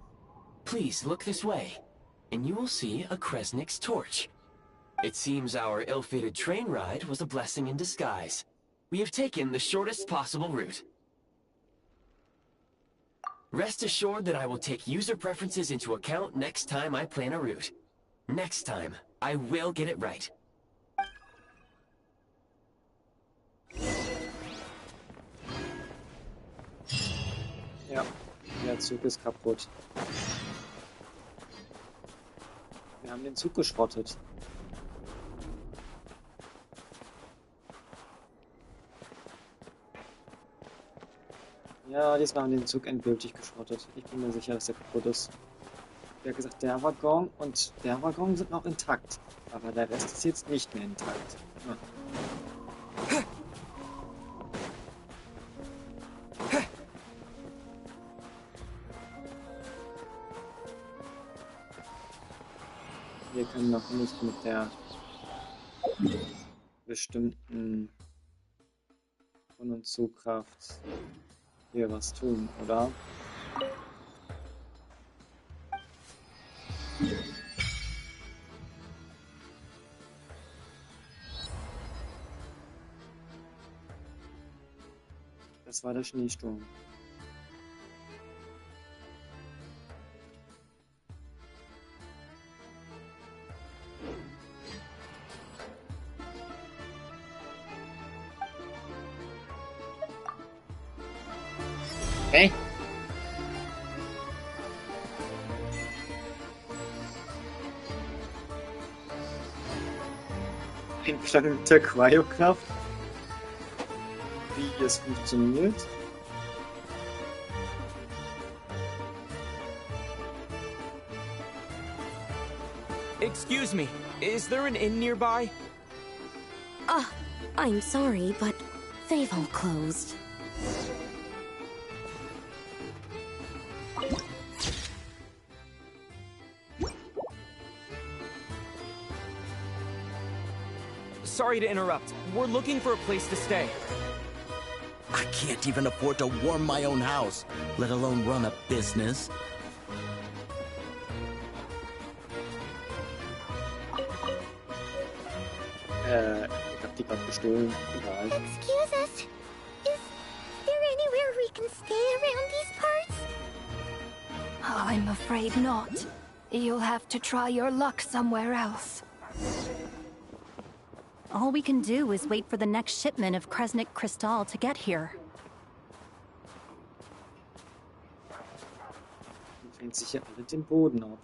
Please look this way, and you will see a Kresnik's torch. It seems our ill-fated train ride was a blessing in disguise. We have taken the shortest possible route. Rest assured that I will take user preferences into account next time I plan a route. Next time, I will get it right. Ja, der Zug ist kaputt. Wir haben den Zug geschrottet. Ja, diesmal haben wir den Zug endgültig geschrottet. Ich bin mir sicher, dass der kaputt ist. Wie gesagt, der Waggon und der Waggon sind noch intakt. Aber der Rest ist jetzt nicht mehr intakt. Ja. Wir können noch nicht mit der bestimmten Von- und Zugkraft hier was tun, oder? Das war der Schneesturm. Hey! Ein Plan mit der Cryokraft? Wie es funktioniert? Excuse me, is there an inn nearby? I'm sorry, but they've all closed. Sorry to interrupt. We're looking for a place to stay. I can't even afford to warm my own house, let alone run a business. Ich hab die gerade gestohlen. Egal. Excuse us. Is there anywhere we can stay around these parts? I'm afraid not. You'll have to try your luck somewhere else. All we can do is wait for the next shipment of Kresnik Crystal to get here. Die fängt sich ja alle den Boden ab.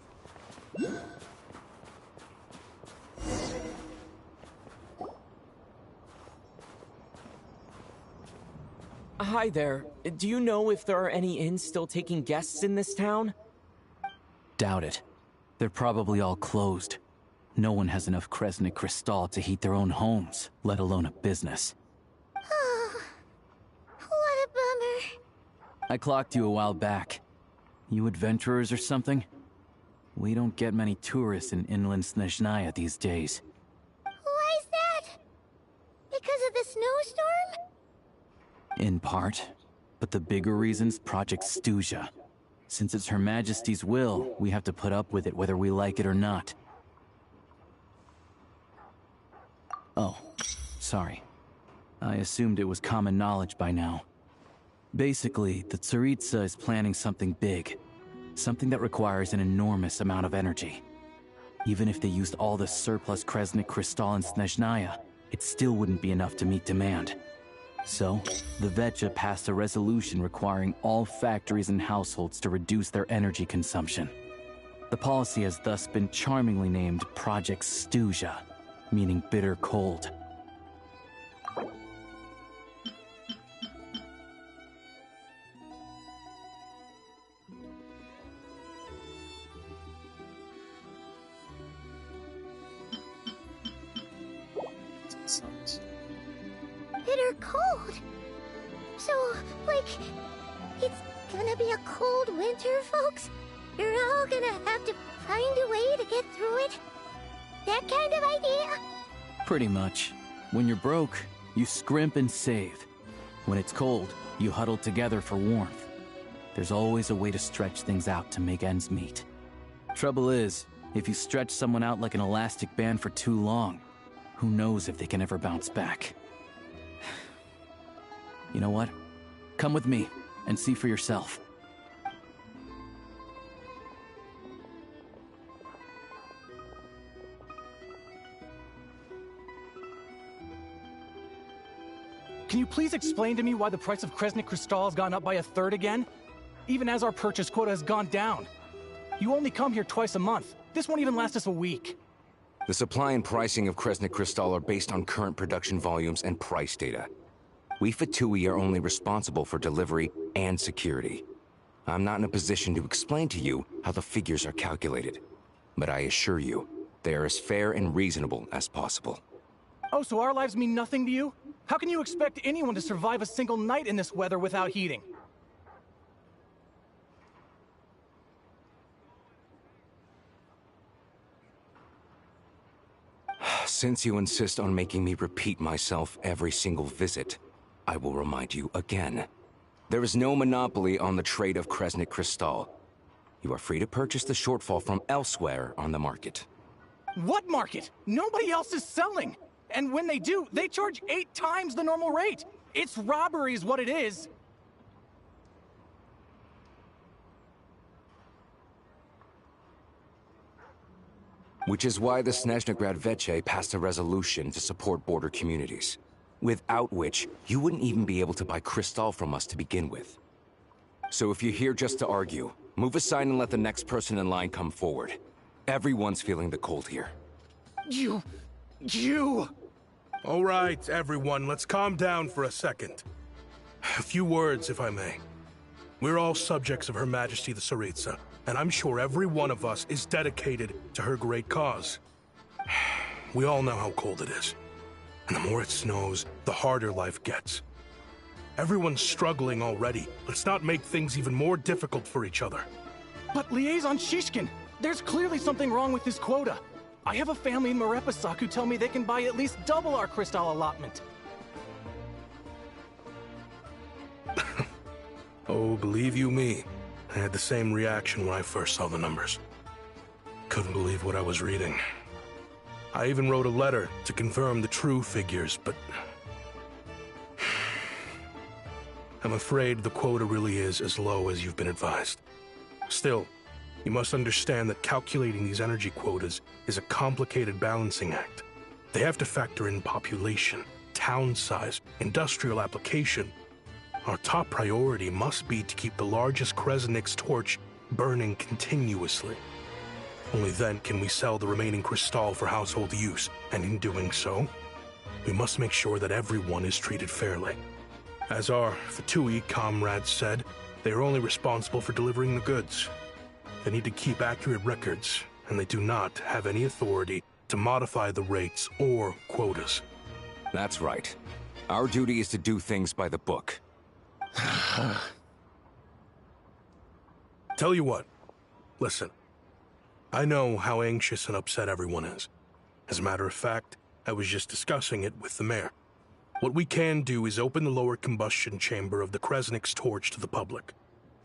Hi there. Do you know if there are any inns still taking guests in this town? Doubt it. They're probably all closed. No one has enough Kresnik Crystal to heat their own homes, let alone a business. Oh, what a bummer. I clocked you a while back. You adventurers or something? We don't get many tourists in inland Snezhnaya these days. Why is that? Because of the snowstorm? In part. But the bigger reason's Project Stuja. Since it's Her Majesty's will, we have to put up with it whether we like it or not. Oh, sorry. I assumed it was common knowledge by now. Basically, the Tsaritsa is planning something big. Something that requires an enormous amount of energy. Even if they used all the surplus Kresnik Crystal in Snezhnaya, it still wouldn't be enough to meet demand. So, the Vetja passed a resolution requiring all factories and households to reduce their energy consumption. The policy has thus been charmingly named Project Stuja, meaning bitter cold. Interessant. Bitter cold. So, like, it's gonna be a cold winter, folks? You're all gonna have to find a way to get through it? That kind of idea? Pretty much. When you're broke, you scrimp and save. When it's cold, you huddle together for warmth. There's always a way to stretch things out to make ends meet. Trouble is, if you stretch someone out like an elastic band for too long, who knows if they can ever bounce back. You know what? Come with me and see for yourself. Can you please explain to me why the price of Kresnik Crystal has gone up by 1/3 again? Even as our purchase quota has gone down. You only come here twice a month. This won't even last us a week. The supply and pricing of Kresnik Crystal are based on current production volumes and price data. We Fatui are only responsible for delivery and security. I'm not in a position to explain to you how the figures are calculated, but I assure you, they are as fair and reasonable as possible. Oh, so our lives mean nothing to you? How can you expect anyone to survive a single night in this weather without heating? Since you insist on making me repeat myself every single visit, I will remind you again. There is no monopoly on the trade of Kresnik Crystal. You are free to purchase the shortfall from elsewhere on the market. What market? Nobody else is selling! And when they do, they charge 8 times the normal rate! It's robbery is what it is! Which is why the Snezhnograd Veche passed a resolution to support border communities, without which you wouldn't even be able to buy crystal from us to begin with. So if you're here just to argue, move aside and let the next person in line come forward. Everyone's feeling the cold here. You... All right, everyone, let's calm down for a second. A few words, if I may. We're all subjects of Her Majesty the Tsaritsa, and I'm sure every one of us is dedicated to her great cause. We all know how cold it is. And the more it snows, the harder life gets. Everyone's struggling already. Let's not make things even more difficult for each other. But Liaison Shishkin, there's clearly something wrong with this quota. I have a family in Marepasak who tell me they can buy at least double our crystal allotment. Oh, believe you me, I had the same reaction when I first saw the numbers. Couldn't believe what I was reading. I even wrote a letter to confirm the true figures, but I'm afraid the quota really is as low as you've been advised. Still, you must understand that calculating these energy quotas is a complicated balancing act. They have to factor in population, town size, industrial application. Our top priority must be to keep the largest Kresnik's torch burning continuously. Only then can we sell the remaining crystal for household use, and in doing so, we must make sure that everyone is treated fairly. As our Fatui comrades said, they are only responsible for delivering the goods. They need to keep accurate records, and they do not have any authority to modify the rates or quotas. That's right. Our duty is to do things by the book. Tell you what, listen. I know how anxious and upset everyone is. As a matter of fact, I was just discussing it with the mayor. What we can do is open the lower combustion chamber of the Kresnik's torch to the public.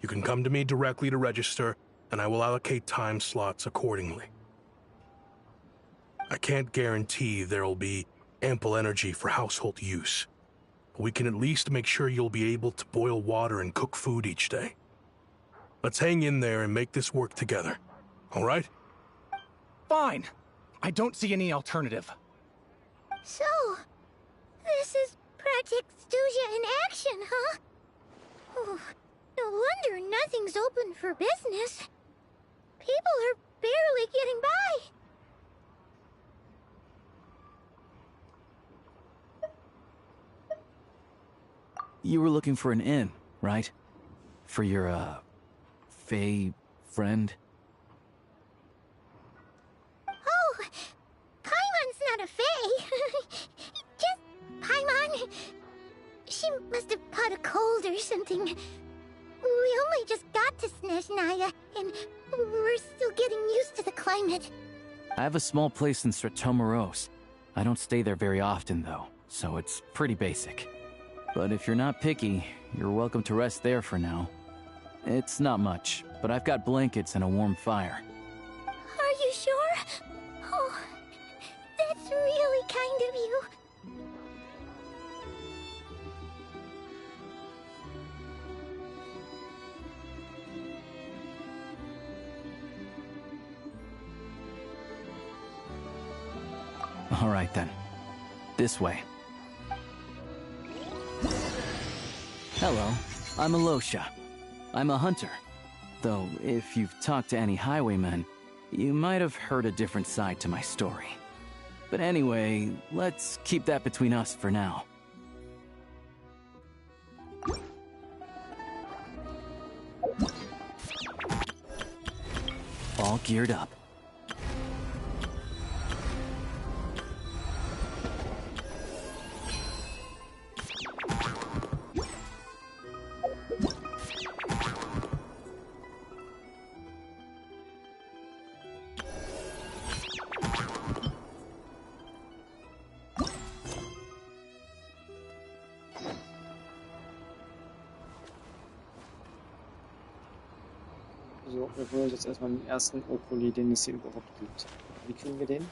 You can come to me directly to register, and I will allocate time slots accordingly. I can't guarantee there'll be ample energy for household use, but we can at least make sure you'll be able to boil water and cook food each day. Let's hang in there and make this work together, all right? Fine. I don't see any alternative. So, this is Project Stuja in action, huh? Oh, no wonder nothing's open for business. People are barely getting by. You were looking for an inn, right? For your, Fae friend? Oh, Paimon's not a Fae. Just Paimon. She must have caught a cold or something. We only just got to Snezhnaya, and we're still getting used to the climate. I have a small place in Stratomaros. I don't stay there very often, though, so it's pretty basic. But if you're not picky, you're welcome to rest there for now. It's not much, but I've got blankets and a warm fire. Are you sure? Oh, that's really kind of you. All right, then. This way. Hello, I'm Alosha. I'm a hunter. Though, if you've talked to any highwaymen, you might have heard a different side to my story. But anyway, let's keep that between us for now. All geared up. So, wir holen uns jetzt erstmal den ersten Okuli, den es hier überhaupt gibt. Wie kriegen wir den?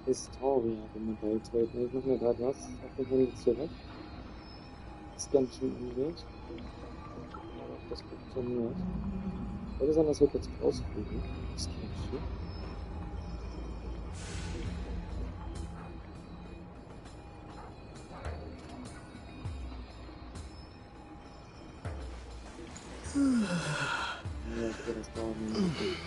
Historia generell treten. Ich mache mir gerade was auf dem Handy zurück. Das Genshin angeht. Aber ob das funktioniert. Würde sein, dass wir kurz rausfliegen. Das Genshin. Ja, okay, das dauert nicht.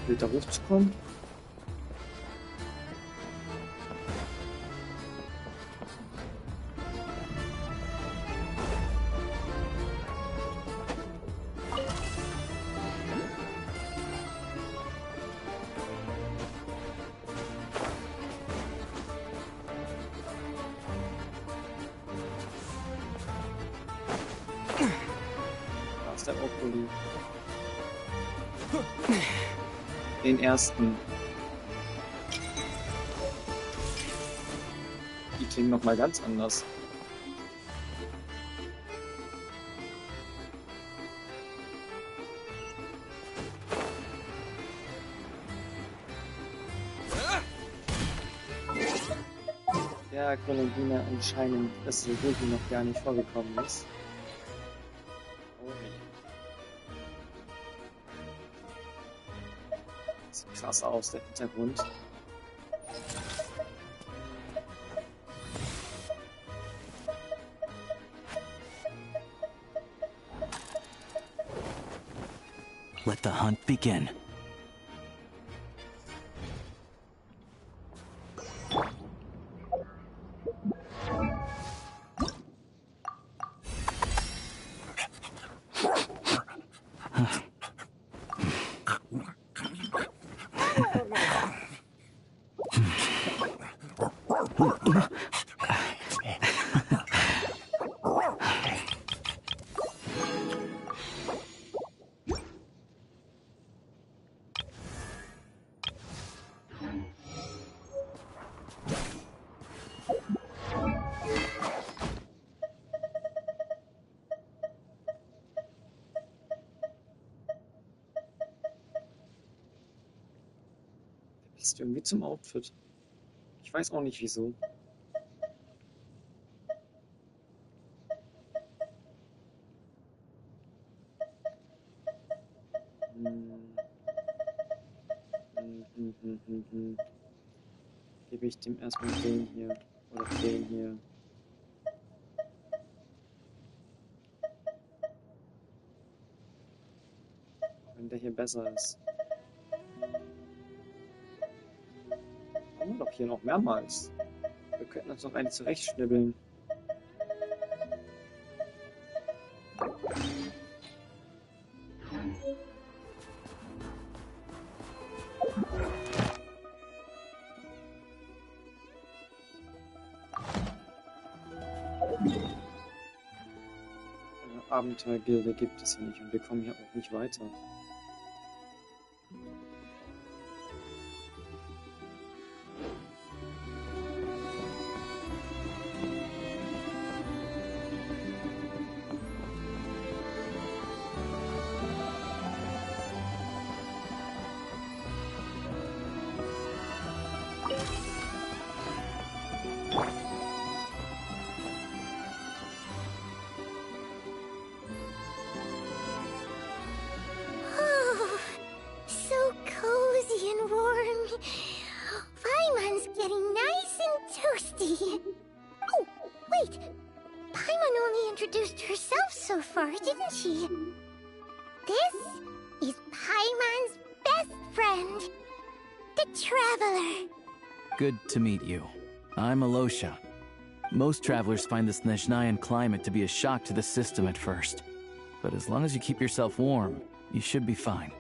Später hochzukommen. Da ist der Brokkoli. Den ersten. Die klingen noch mal ganz anders. Ja, Grenadine anscheinend, dass so gut wie noch gar nicht vorgekommen ist. Oh je. Sieht krass aus, der Hintergrund. Let the hunt begin. Passt irgendwie zum Outfit. Ich weiß auch nicht wieso. Gebe ich dem erstmal den hier. Oder den hier. Wenn der hier besser ist. Haben wir doch hier noch mehrmals. Wir könnten uns noch eine zurechtschnibbeln. Abenteuergilde gibt es hier nicht und wir kommen hier auch nicht weiter. Oh, so cozy and warm. Paimon's getting nice and toasty. Oh, wait. Paimon only introduced herself so far, didn't she? This is Paimon's best friend, the Traveler. Good to meet you. I'm Alosha. Most travelers find the Snezhnayan climate to be a shock to the system at first. But as long as you keep yourself warm, you should be fine.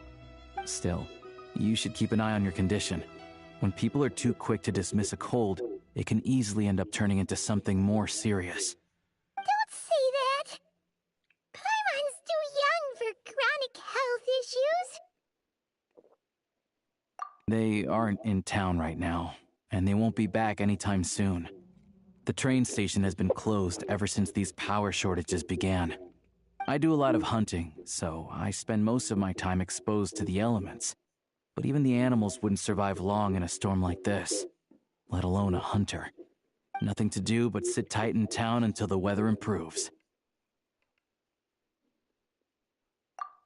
Still, you should keep an eye on your condition. When people are too quick to dismiss a cold, it can easily end up turning into something more serious. Don't say that. Paimon's too young for chronic health issues. They aren't in town right now, and they won't be back anytime soon. The train station has been closed ever since these power shortages began. I do a lot of hunting, so I spend most of my time exposed to the elements. But even the animals wouldn't survive long in a storm like this, let alone a hunter. Nothing to do but sit tight in town until the weather improves.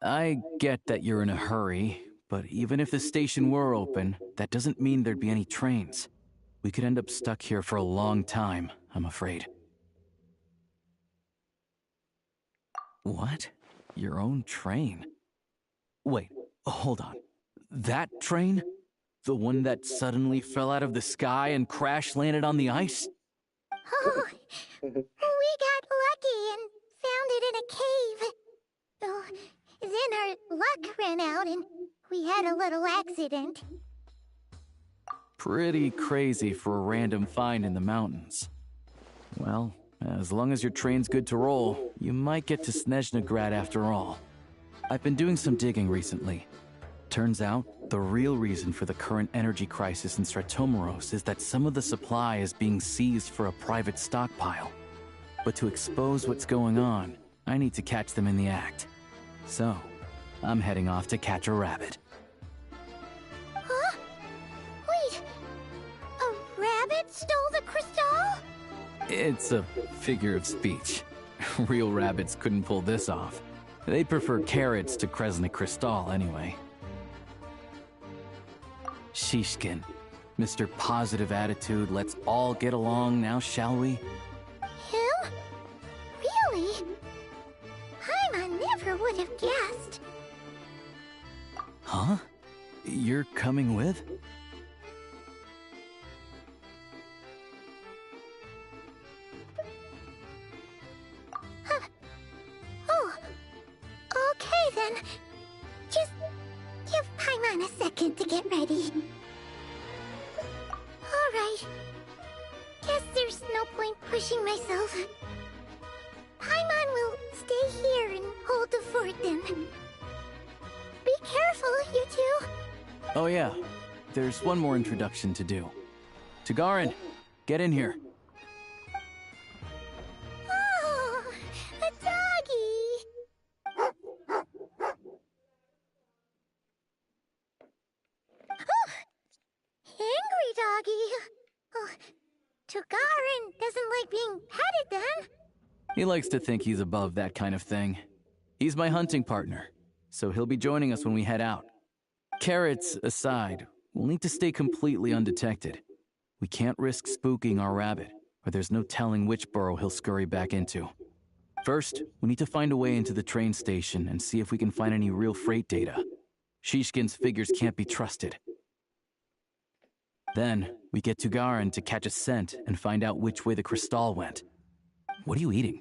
I get that you're in a hurry, but even if the station were open, that doesn't mean there'd be any trains. We could end up stuck here for a long time, I'm afraid. What? Your own train? Wait, hold on. That train? The one that suddenly fell out of the sky and crash landed on the ice? Oh, we got lucky and found it in a cave. Oh, then our luck ran out and we had a little accident. Pretty crazy for a random find in the mountains. Well, as long as your train's good to roll, you might get to Snezhnegrad after all. I've been doing some digging recently. Turns out, the real reason for the current energy crisis in Stratomaros is that some of the supply is being seized for a private stockpile. But to expose what's going on, I need to catch them in the act. So, I'm heading off to catch a rabbit. Huh? Wait, a rabbit stole the crystal? It's a figure of speech. Real rabbits couldn't pull this off. They prefer carrots to Kresnik Crystal anyway. Shishkin, Mr. Positive Attitude, let's all get along now, shall we? Him? Really? I never would have guessed. Huh? You're coming with? Oh, okay then. Just give Paimon a second to get ready. Alright. Guess there's no point pushing myself. Paimon will stay here and hold the fort then. Be careful, you two. Oh yeah, there's one more introduction to do. Tagarin, get in here. Oh, a doggy. Oh, angry doggy. Oh, Tagarin doesn't like being petted then. He likes to think he's above that kind of thing. He's my hunting partner, so he'll be joining us when we head out. Carrots aside, we'll need to stay completely undetected. We can't risk spooking our rabbit, or there's no telling which burrow he'll scurry back into. First, we need to find a way into the train station and see if we can find any real freight data. Shishkin's figures can't be trusted. Then, we get Tugarin to catch a scent and find out which way the crystal went. What are you eating?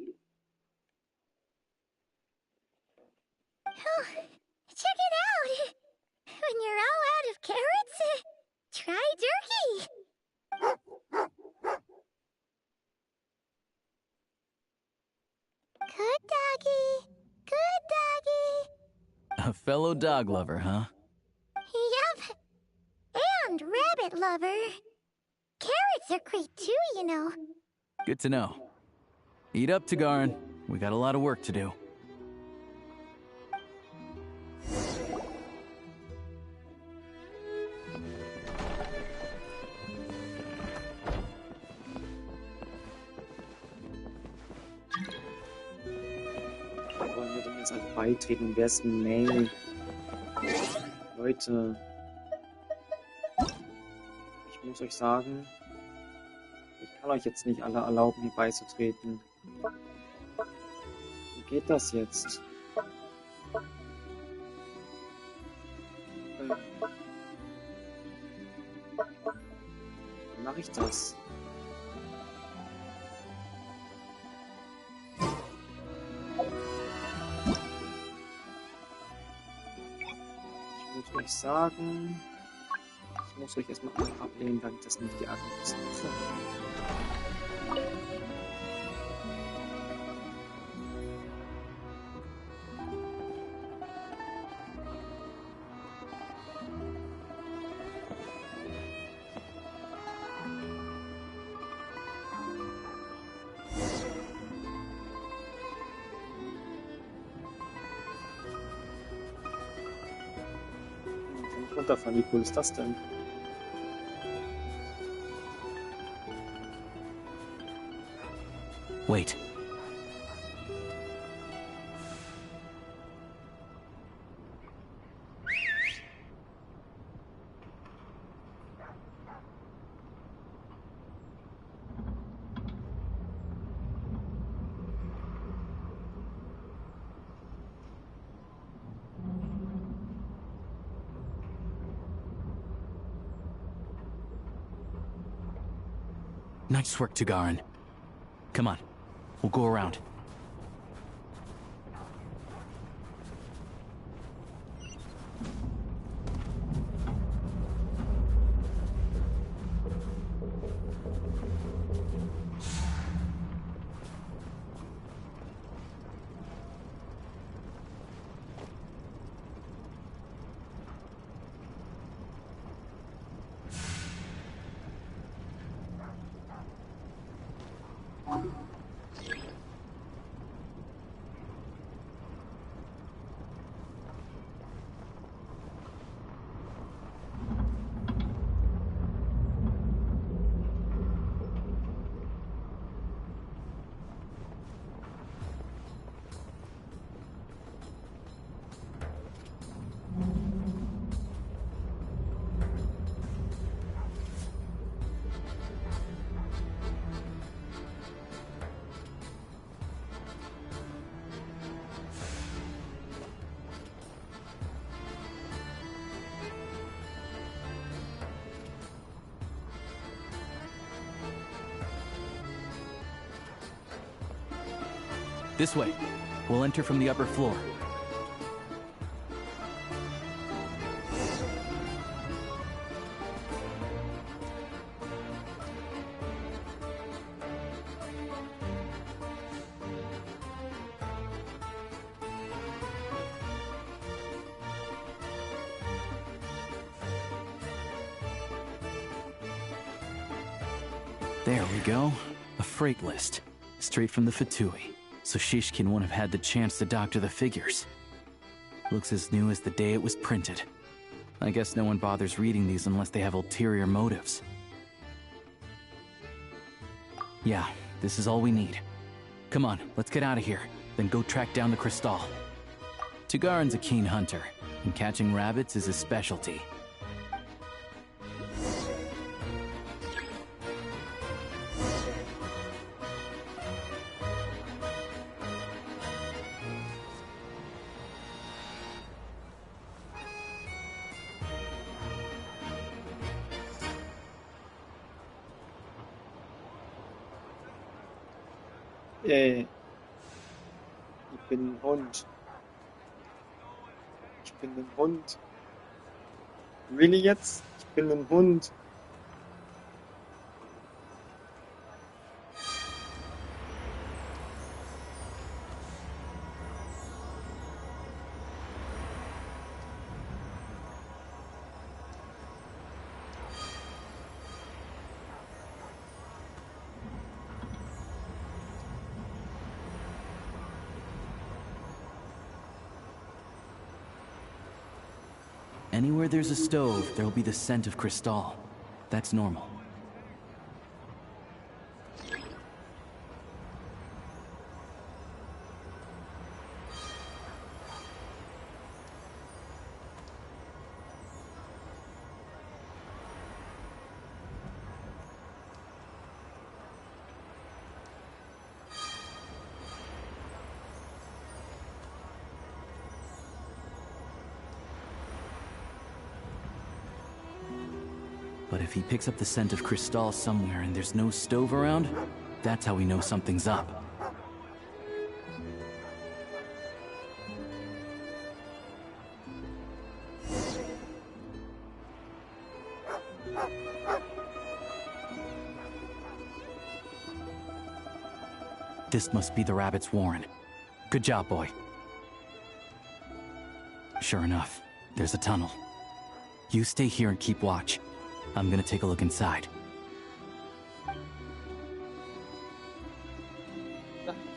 Oh, check it out! When you're all out of carrots, try jerky! Good doggy! Good doggy! A fellow dog lover, huh? Yep! And rabbit lover! Carrots are great too, you know. Good to know. Eat up, Tugarin. We got a lot of work to do. Wollen wir denn jetzt alle beitreten? Wer ist May? Leute. Ich muss euch sagen, ich kann euch jetzt nicht alle erlauben, hier beizutreten. Wie geht das jetzt? Wie mache ich das? Ich muss euch sagen, ich muss euch erstmal alle ablehnen, damit das nicht die Akten ist. Runterfahren, wie cool ist das denn? Wait. Nice work, Tugarin. Come on, we'll go around. This way. We'll enter from the upper floor. There we go. A freight list. Straight from the Fatui. So Shishkin won't have had the chance to doctor the figures. Looks as new as the day it was printed. I guess no one bothers reading these unless they have ulterior motives. Yeah, this is all we need. Come on, let's get out of here, then go track down the Crystal. Tugarin's a keen hunter, and catching rabbits is his specialty. Ich bin ein Hund. Ich bin ein Hund. Really jetzt? Ich bin ein Hund. Anywhere there's a stove, there'll be the scent of Crystal. That's normal. But if he picks up the scent of Crystal somewhere and there's no stove around, that's how we know something's up. This must be the rabbit's warren. Good job, boy. Sure enough, there's a tunnel. You stay here and keep watch. I'm gonna take a look inside.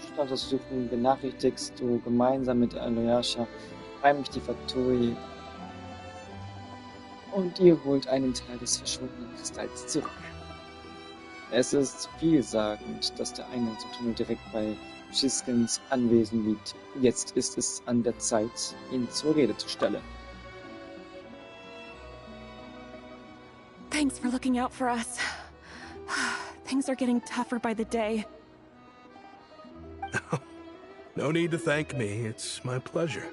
Status suchen, benachrichtigst du gemeinsam mit Alyosha heimlich die Fatui und ihr holt einen Teil des verschwundenen Kristalls zurück. Es ist vielsagend, dass der Eingang zum Tunnel direkt bei Shishkins Anwesen liegt. Jetzt ist es an der Zeit, ihn zur Rede zu stellen. Thanks for looking out for us. Things are getting tougher by the day. No need to thank me. It's my pleasure.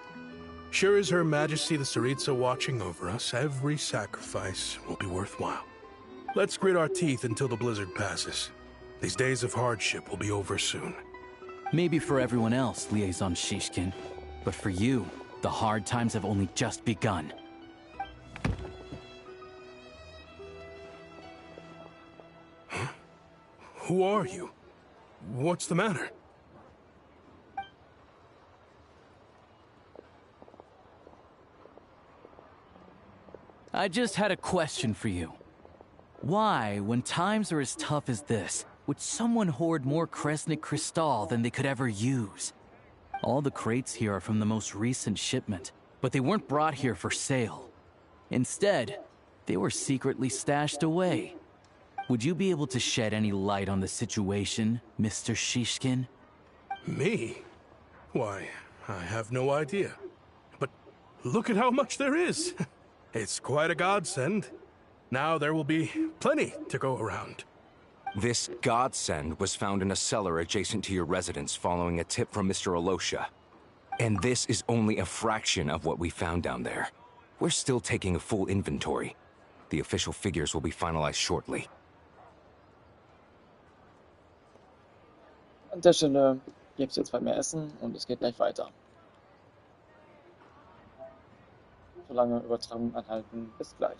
Sure as Her Majesty the Tsaritsa watching over us, every sacrifice will be worthwhile. Let's grit our teeth until the blizzard passes. These days of hardship will be over soon. Maybe for everyone else, Liaison Shishkin. But for you, the hard times have only just begun. Huh? Who are you? What's the matter? I just had a question for you. Why, when times are as tough as this, would someone hoard more Kresnik Crystal than they could ever use? All the crates here are from the most recent shipment, but they weren't brought here for sale. Instead, they were secretly stashed away. Would you be able to shed any light on the situation, Mr. Shishkin? Me? Why, I have no idea. But look at how much there is. It's quite a godsend. Now there will be plenty to go around. This godsend was found in a cellar adjacent to your residence following a tip from Mr. Alosha. And this is only a fraction of what we found down there. We're still taking a full inventory. The official figures will be finalized shortly. An der Stelle gibt es jetzt bald mehr Essen und es geht gleich weiter. Solange Übertragung anhalten, bis gleich.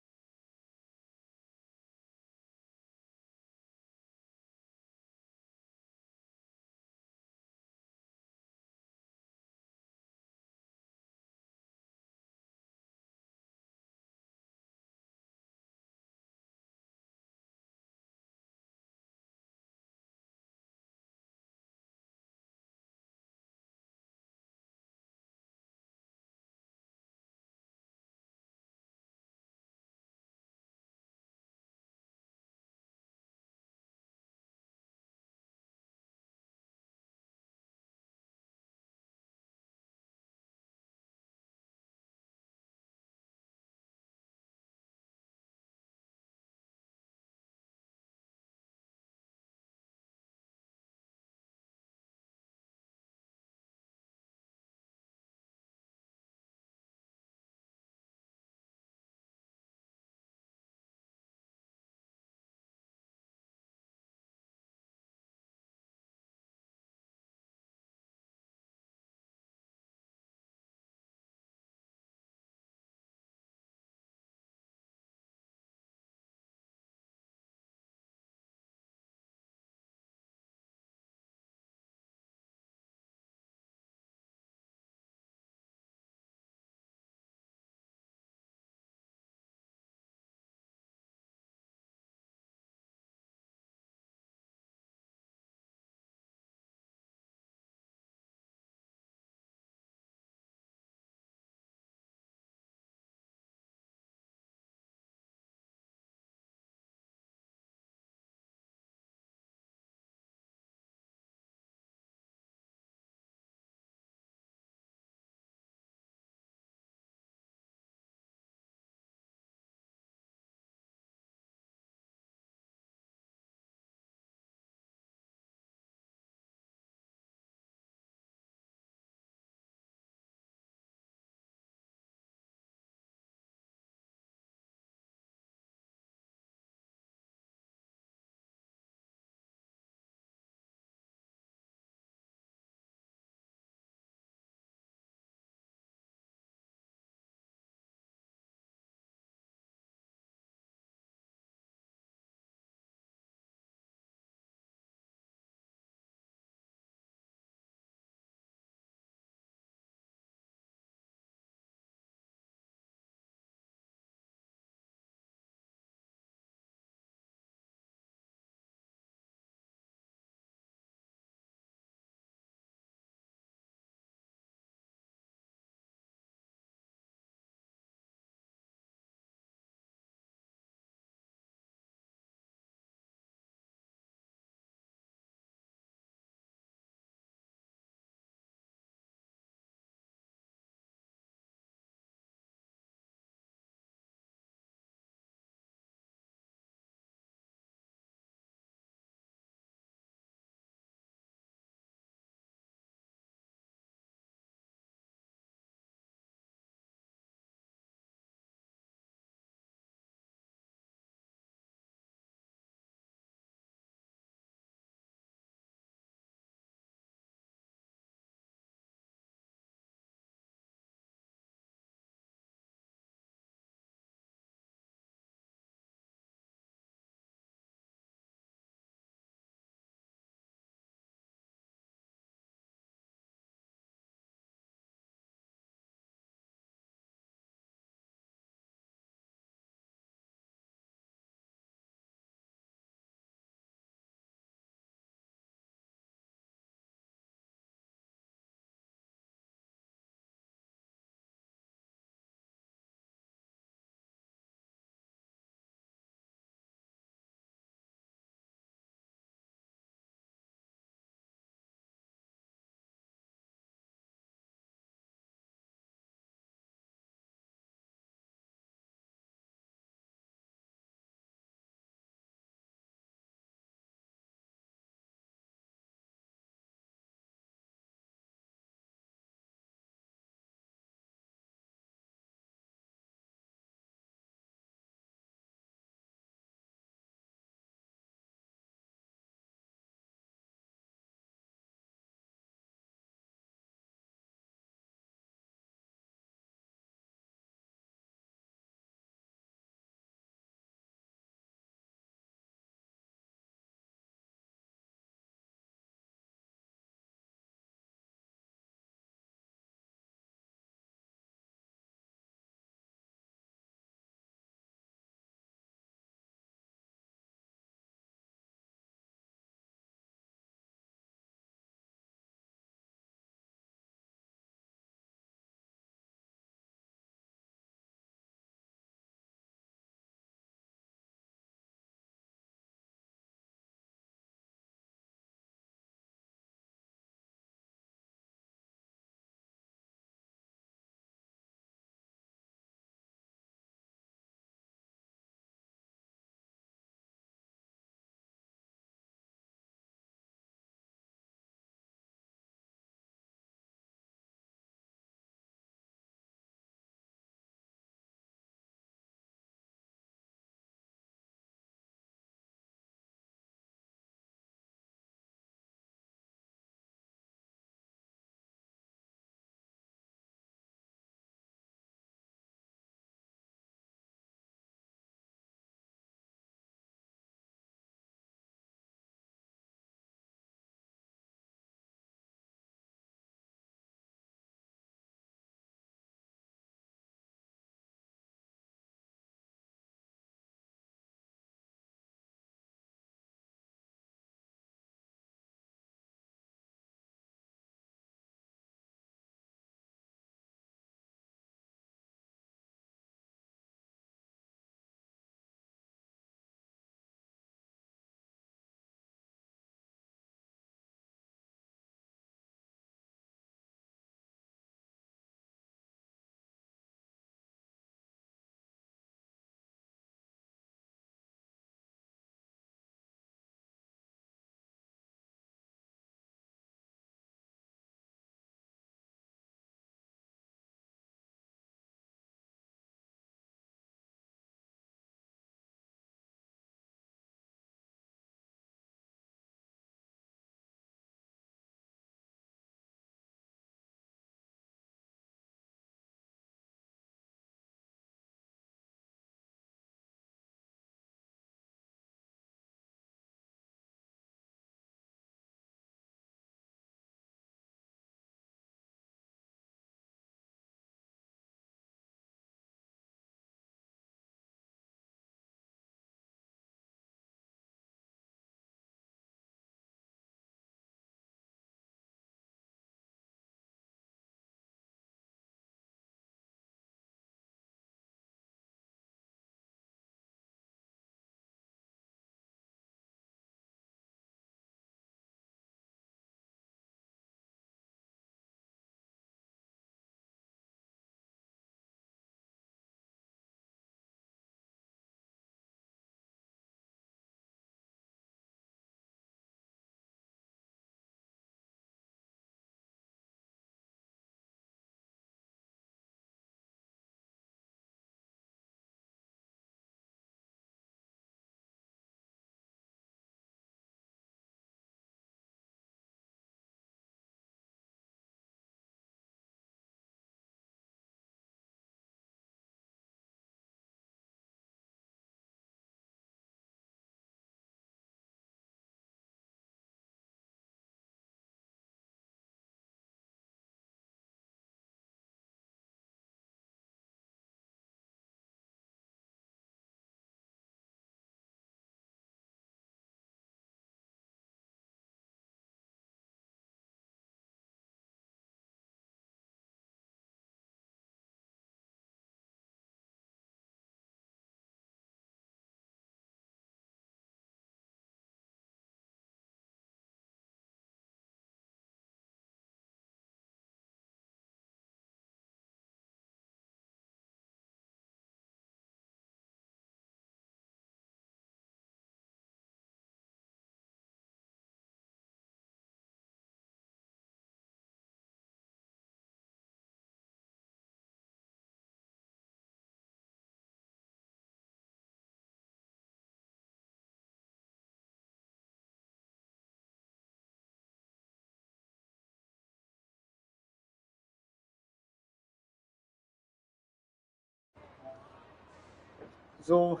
So,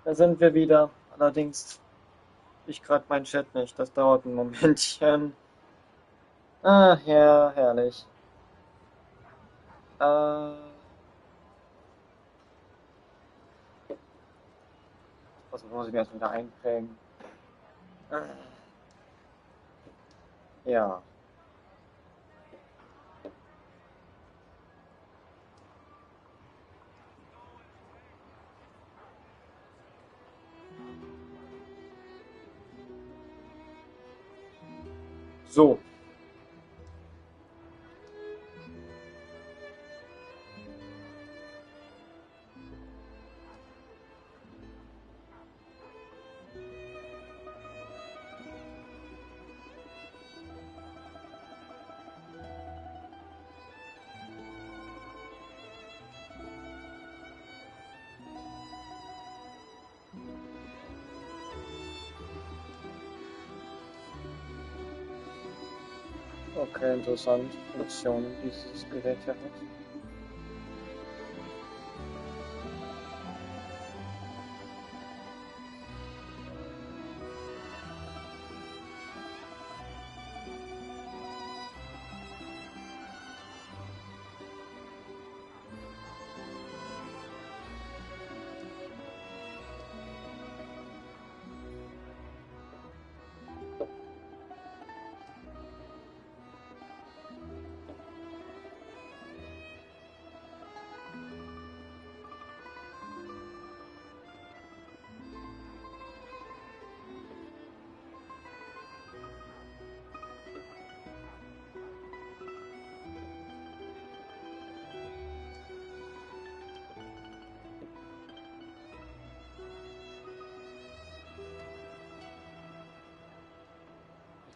da sind wir wieder. Allerdings ich gerade mein Chat nicht. Das dauert ein Momentchen. Ah, ja, herrlich. Was muss ich mir erst wieder einprägen? Ja. So. Okay, interessant. Funktionen, die dieses Gerät hier hat.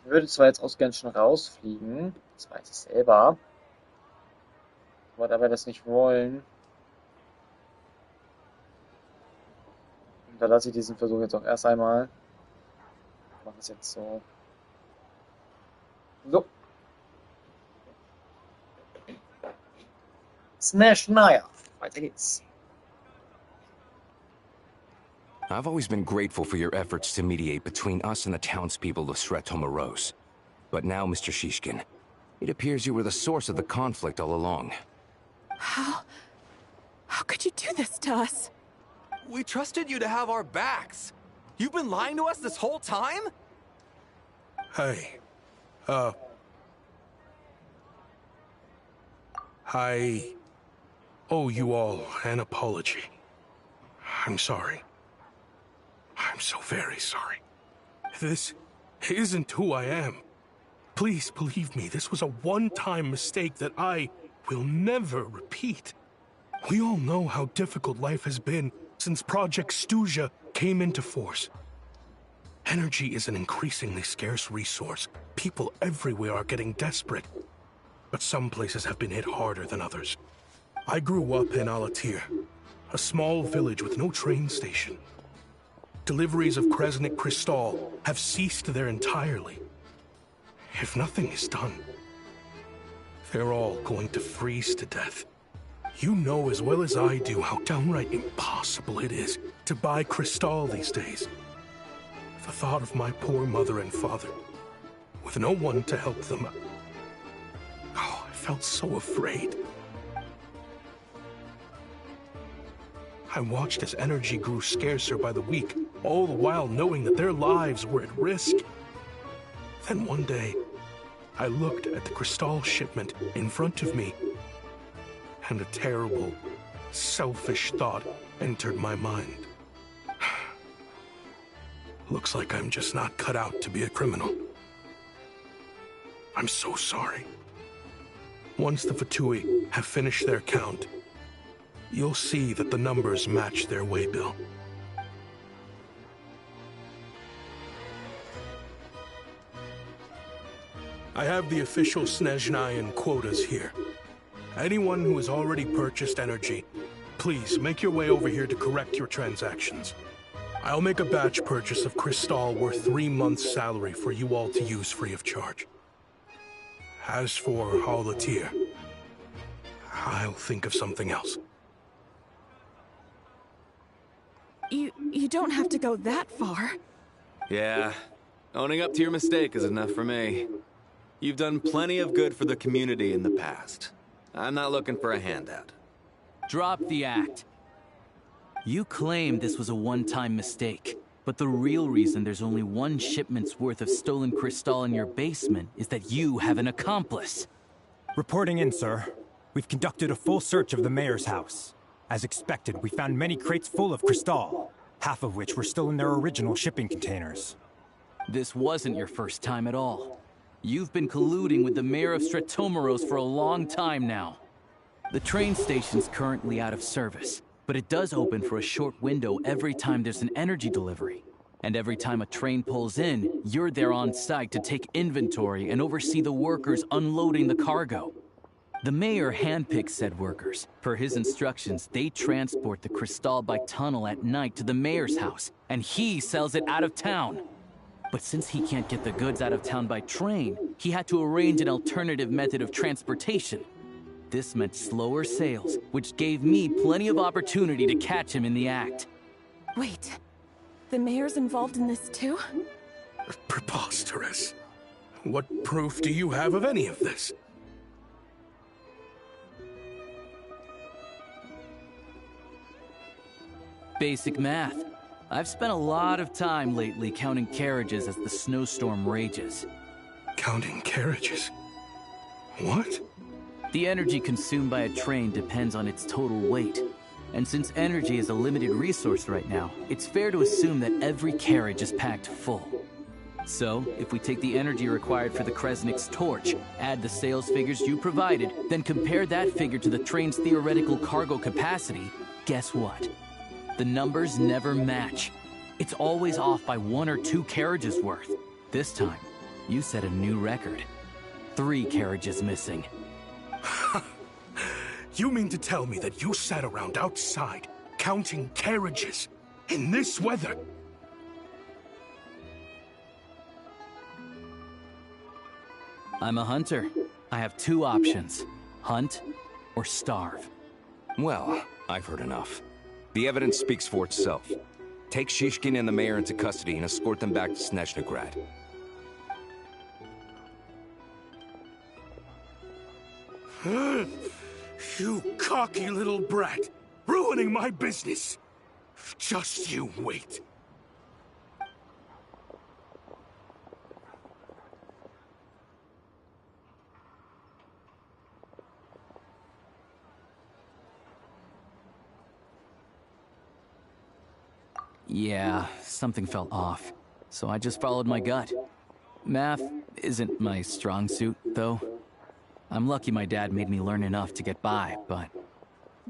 Ich würde zwar jetzt aus Genshin rausfliegen, das weiß ich selber, wollte aber das nicht wollen. Und da lasse ich diesen Versuch jetzt auch erst einmal. Ich mache es jetzt so. So. Snezhnaya. Weiter geht's. I've always been grateful for your efforts to mediate between us and the townspeople of Sretomaros. But now, Mr. Shishkin, it appears you were the source of the conflict all along. How could you do this to us? We trusted you to have our backs. You've been lying to us this whole time? Hey, I owe you all an apology. I'm sorry. I'm so very sorry. This isn't who I am. Please believe me, this was a one-time mistake that I will never repeat. We all know how difficult life has been since Project Stuja came into force. Energy is an increasingly scarce resource. People everywhere are getting desperate. But some places have been hit harder than others. I grew up in Alatir, a small village with no train station. Deliveries of Kresnik Crystal have ceased there entirely. If nothing is done, they're all going to freeze to death. You know as well as I do how downright impossible it is to buy Crystal these days. The thought of my poor mother and father, with no one to help them, I felt so afraid. I watched as energy grew scarcer by the week, all the while knowing that their lives were at risk. Then one day, I looked at the Crystal shipment in front of me, and a terrible, selfish thought entered my mind. Looks like I'm just not cut out to be a criminal. I'm so sorry. Once the Fatui have finished their count, you'll see that the numbers match their waybill. I have the official Snezhnayan quotas here. Anyone who has already purchased energy, please make your way over here to correct your transactions. I'll make a batch purchase of Crystal worth 3 months' salary for you all to use free of charge. As for Alatir, I'll think of something else. You don't have to go that far. Yeah, owning up to your mistake is enough for me. You've done plenty of good for the community in the past. I'm not looking for a handout. Drop the act. You claim this was a one-time mistake, but the real reason there's only one shipment's worth of stolen crystal in your basement is that you have an accomplice. Reporting in, sir. We've conducted a full search of the mayor's house. As expected, we found many crates full of crystal, half of which were still in their original shipping containers. This wasn't your first time at all. You've been colluding with the mayor of Stratomeros for a long time now. The train station's currently out of service, but it does open for a short window every time there's an energy delivery. And every time a train pulls in, you're there on site to take inventory and oversee the workers unloading the cargo. The mayor handpicks said workers. Per his instructions, they transport the crystal by tunnel at night to the mayor's house, and he sells it out of town. But since he can't get the goods out of town by train, he had to arrange an alternative method of transportation. This meant slower sales, which gave me plenty of opportunity to catch him in the act. Wait, the mayor's involved in this too? Preposterous. What proof do you have of any of this? Basic math. I've spent a lot of time lately counting carriages as the snowstorm rages. Counting carriages? What? The energy consumed by a train depends on its total weight. And since energy is a limited resource right now, it's fair to assume that every carriage is packed full. So, if we take the energy required for the Kresnik's torch, add the sales figures you provided, then compare that figure to the train's theoretical cargo capacity, guess what? The numbers never match. It's always off by 1 or 2 carriages worth. This time, you set a new record. 3 carriages missing. You mean to tell me that you sat around outside, counting carriages, in this weather? I'm a hunter. I have 2 options. Hunt or starve. Well, I've heard enough. The evidence speaks for itself. Take Shishkin and the mayor into custody and escort them back to Snezhnograd. You cocky little brat! Ruining my business! Just you wait. Yeah, something felt off. So I just followed my gut. Math isn't my strong suit, though. I'm lucky my dad made me learn enough to get by, but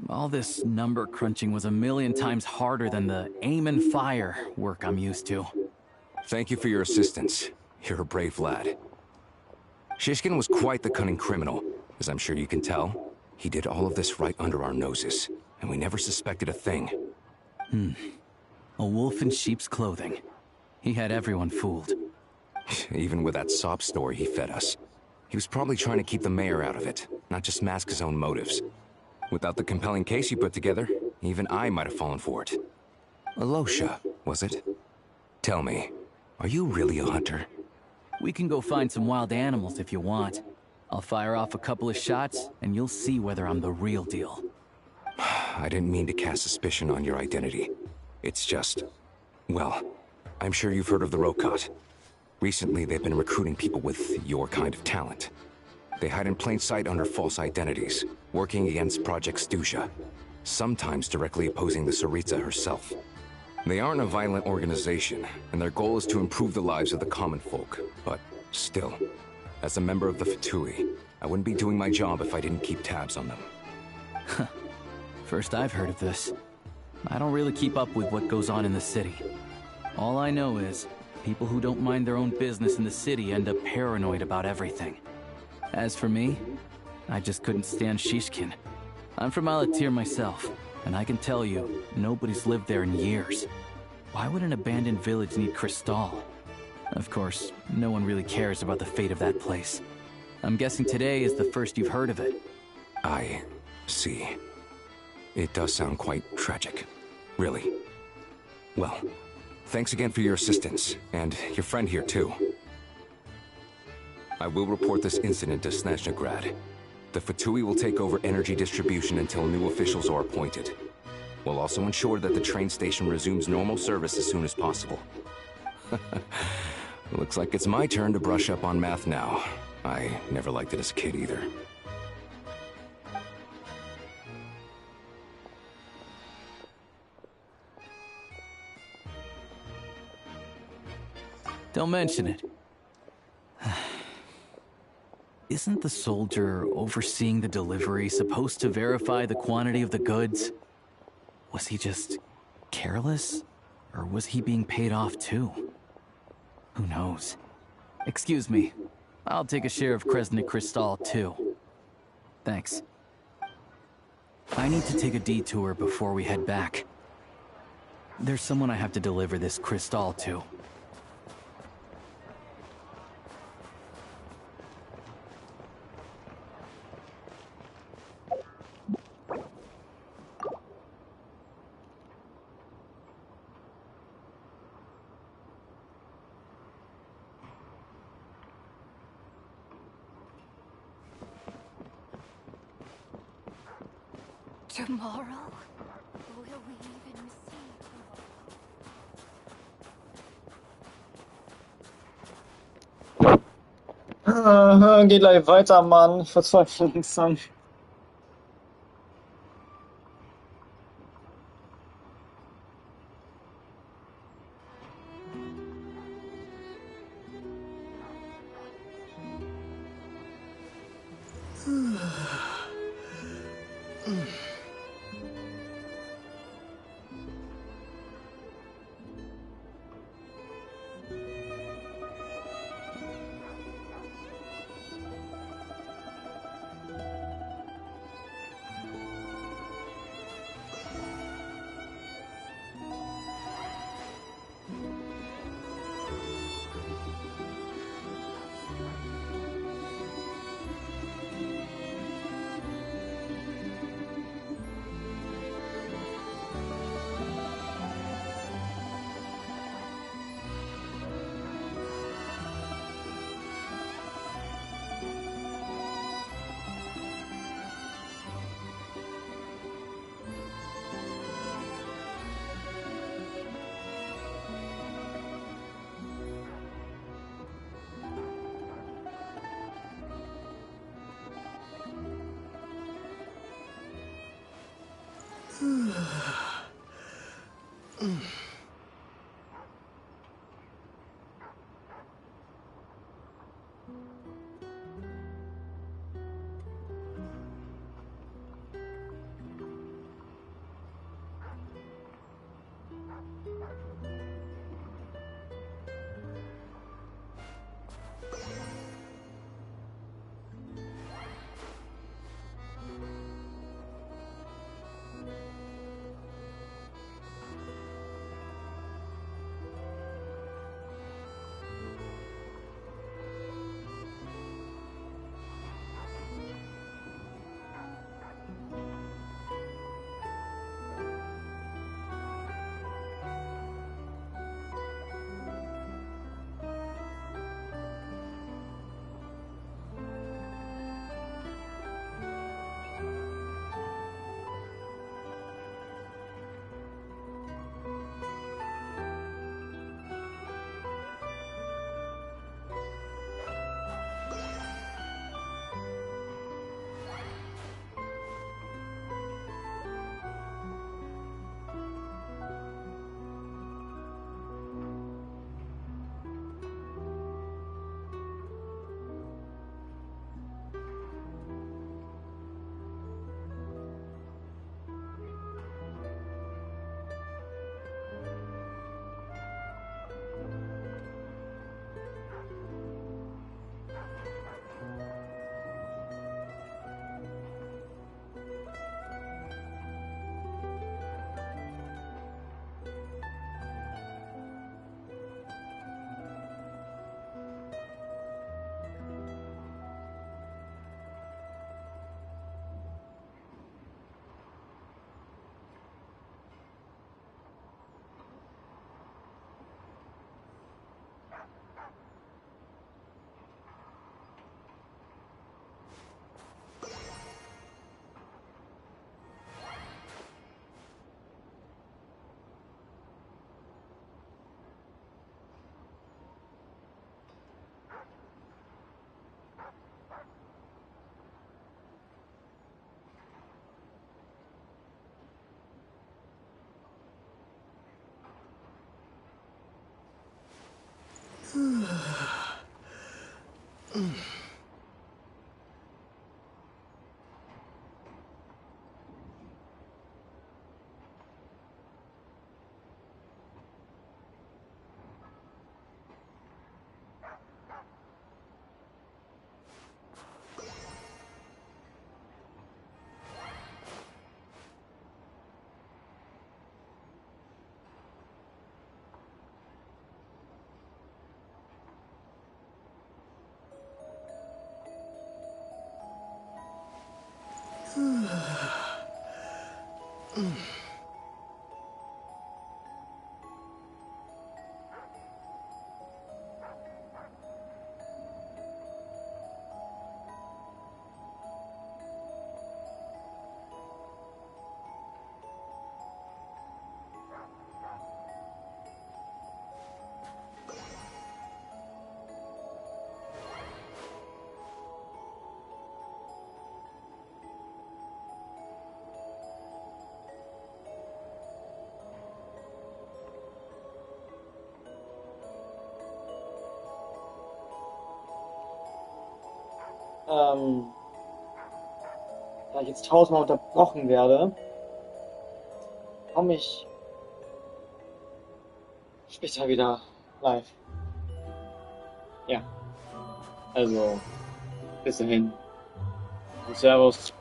all this number crunching was a million times harder than the aim and fire work I'm used to. Thank you for your assistance. You're a brave lad. Shishkin was quite the cunning criminal, as I'm sure you can tell. He did all of this right under our noses, and we never suspected a thing. A wolf in sheep's clothing. He had everyone fooled. Even with that sob story he fed us. He was probably trying to keep the mayor out of it, not just mask his own motives. Without the compelling case you put together, even I might have fallen for it. Alosha, was it? Tell me, are you really a hunter? We can go find some wild animals if you want. I'll fire off a couple of shots, and you'll see whether I'm the real deal. I didn't mean to cast suspicion on your identity. It's just... well, I'm sure you've heard of the Rokat. Recently, they've been recruiting people with your kind of talent. They hide in plain sight under false identities, working against Project Stusha, sometimes directly opposing the Tsaritsa herself. They aren't a violent organization, and their goal is to improve the lives of the common folk. But still, as a member of the Fatui, I wouldn't be doing my job if I didn't keep tabs on them. First I've heard of this. I don't really keep up with what goes on in the city. All I know is, people who don't mind their own business in the city end up paranoid about everything. As for me, I just couldn't stand Shishkin. I'm from Alatir myself, and I can tell you, nobody's lived there in years. Why would an abandoned village need crystal? Of course, no one really cares about the fate of that place. I'm guessing today is the first you've heard of it. I see. It does sound quite tragic. Really. Well, thanks again for your assistance, and your friend here too. I will report this incident to Snezhnegrad. The Fatui will take over energy distribution until new officials are appointed. We'll also ensure that the train station resumes normal service as soon as possible. Looks like it's my turn to brush up on math now. I never liked it as a kid either. Don't mention it. Isn't the soldier overseeing the delivery supposed to verify the quantity of the goods? Was he just careless? Or was he being paid off too? Who knows? Excuse me. I'll take a share of Kresnik Crystal too. Thanks. I need to take a detour before we head back. There's someone I have to deliver this crystal to. Tomorrow? Will we even receive Geh gleich weiter, Mann. Ich verzweifle langsam. Da ich jetzt tausendmal unterbrochen werde, komme ich später wieder live. Ja, also bis dahin. Und Servus.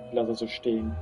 Ich lasse es so stehen.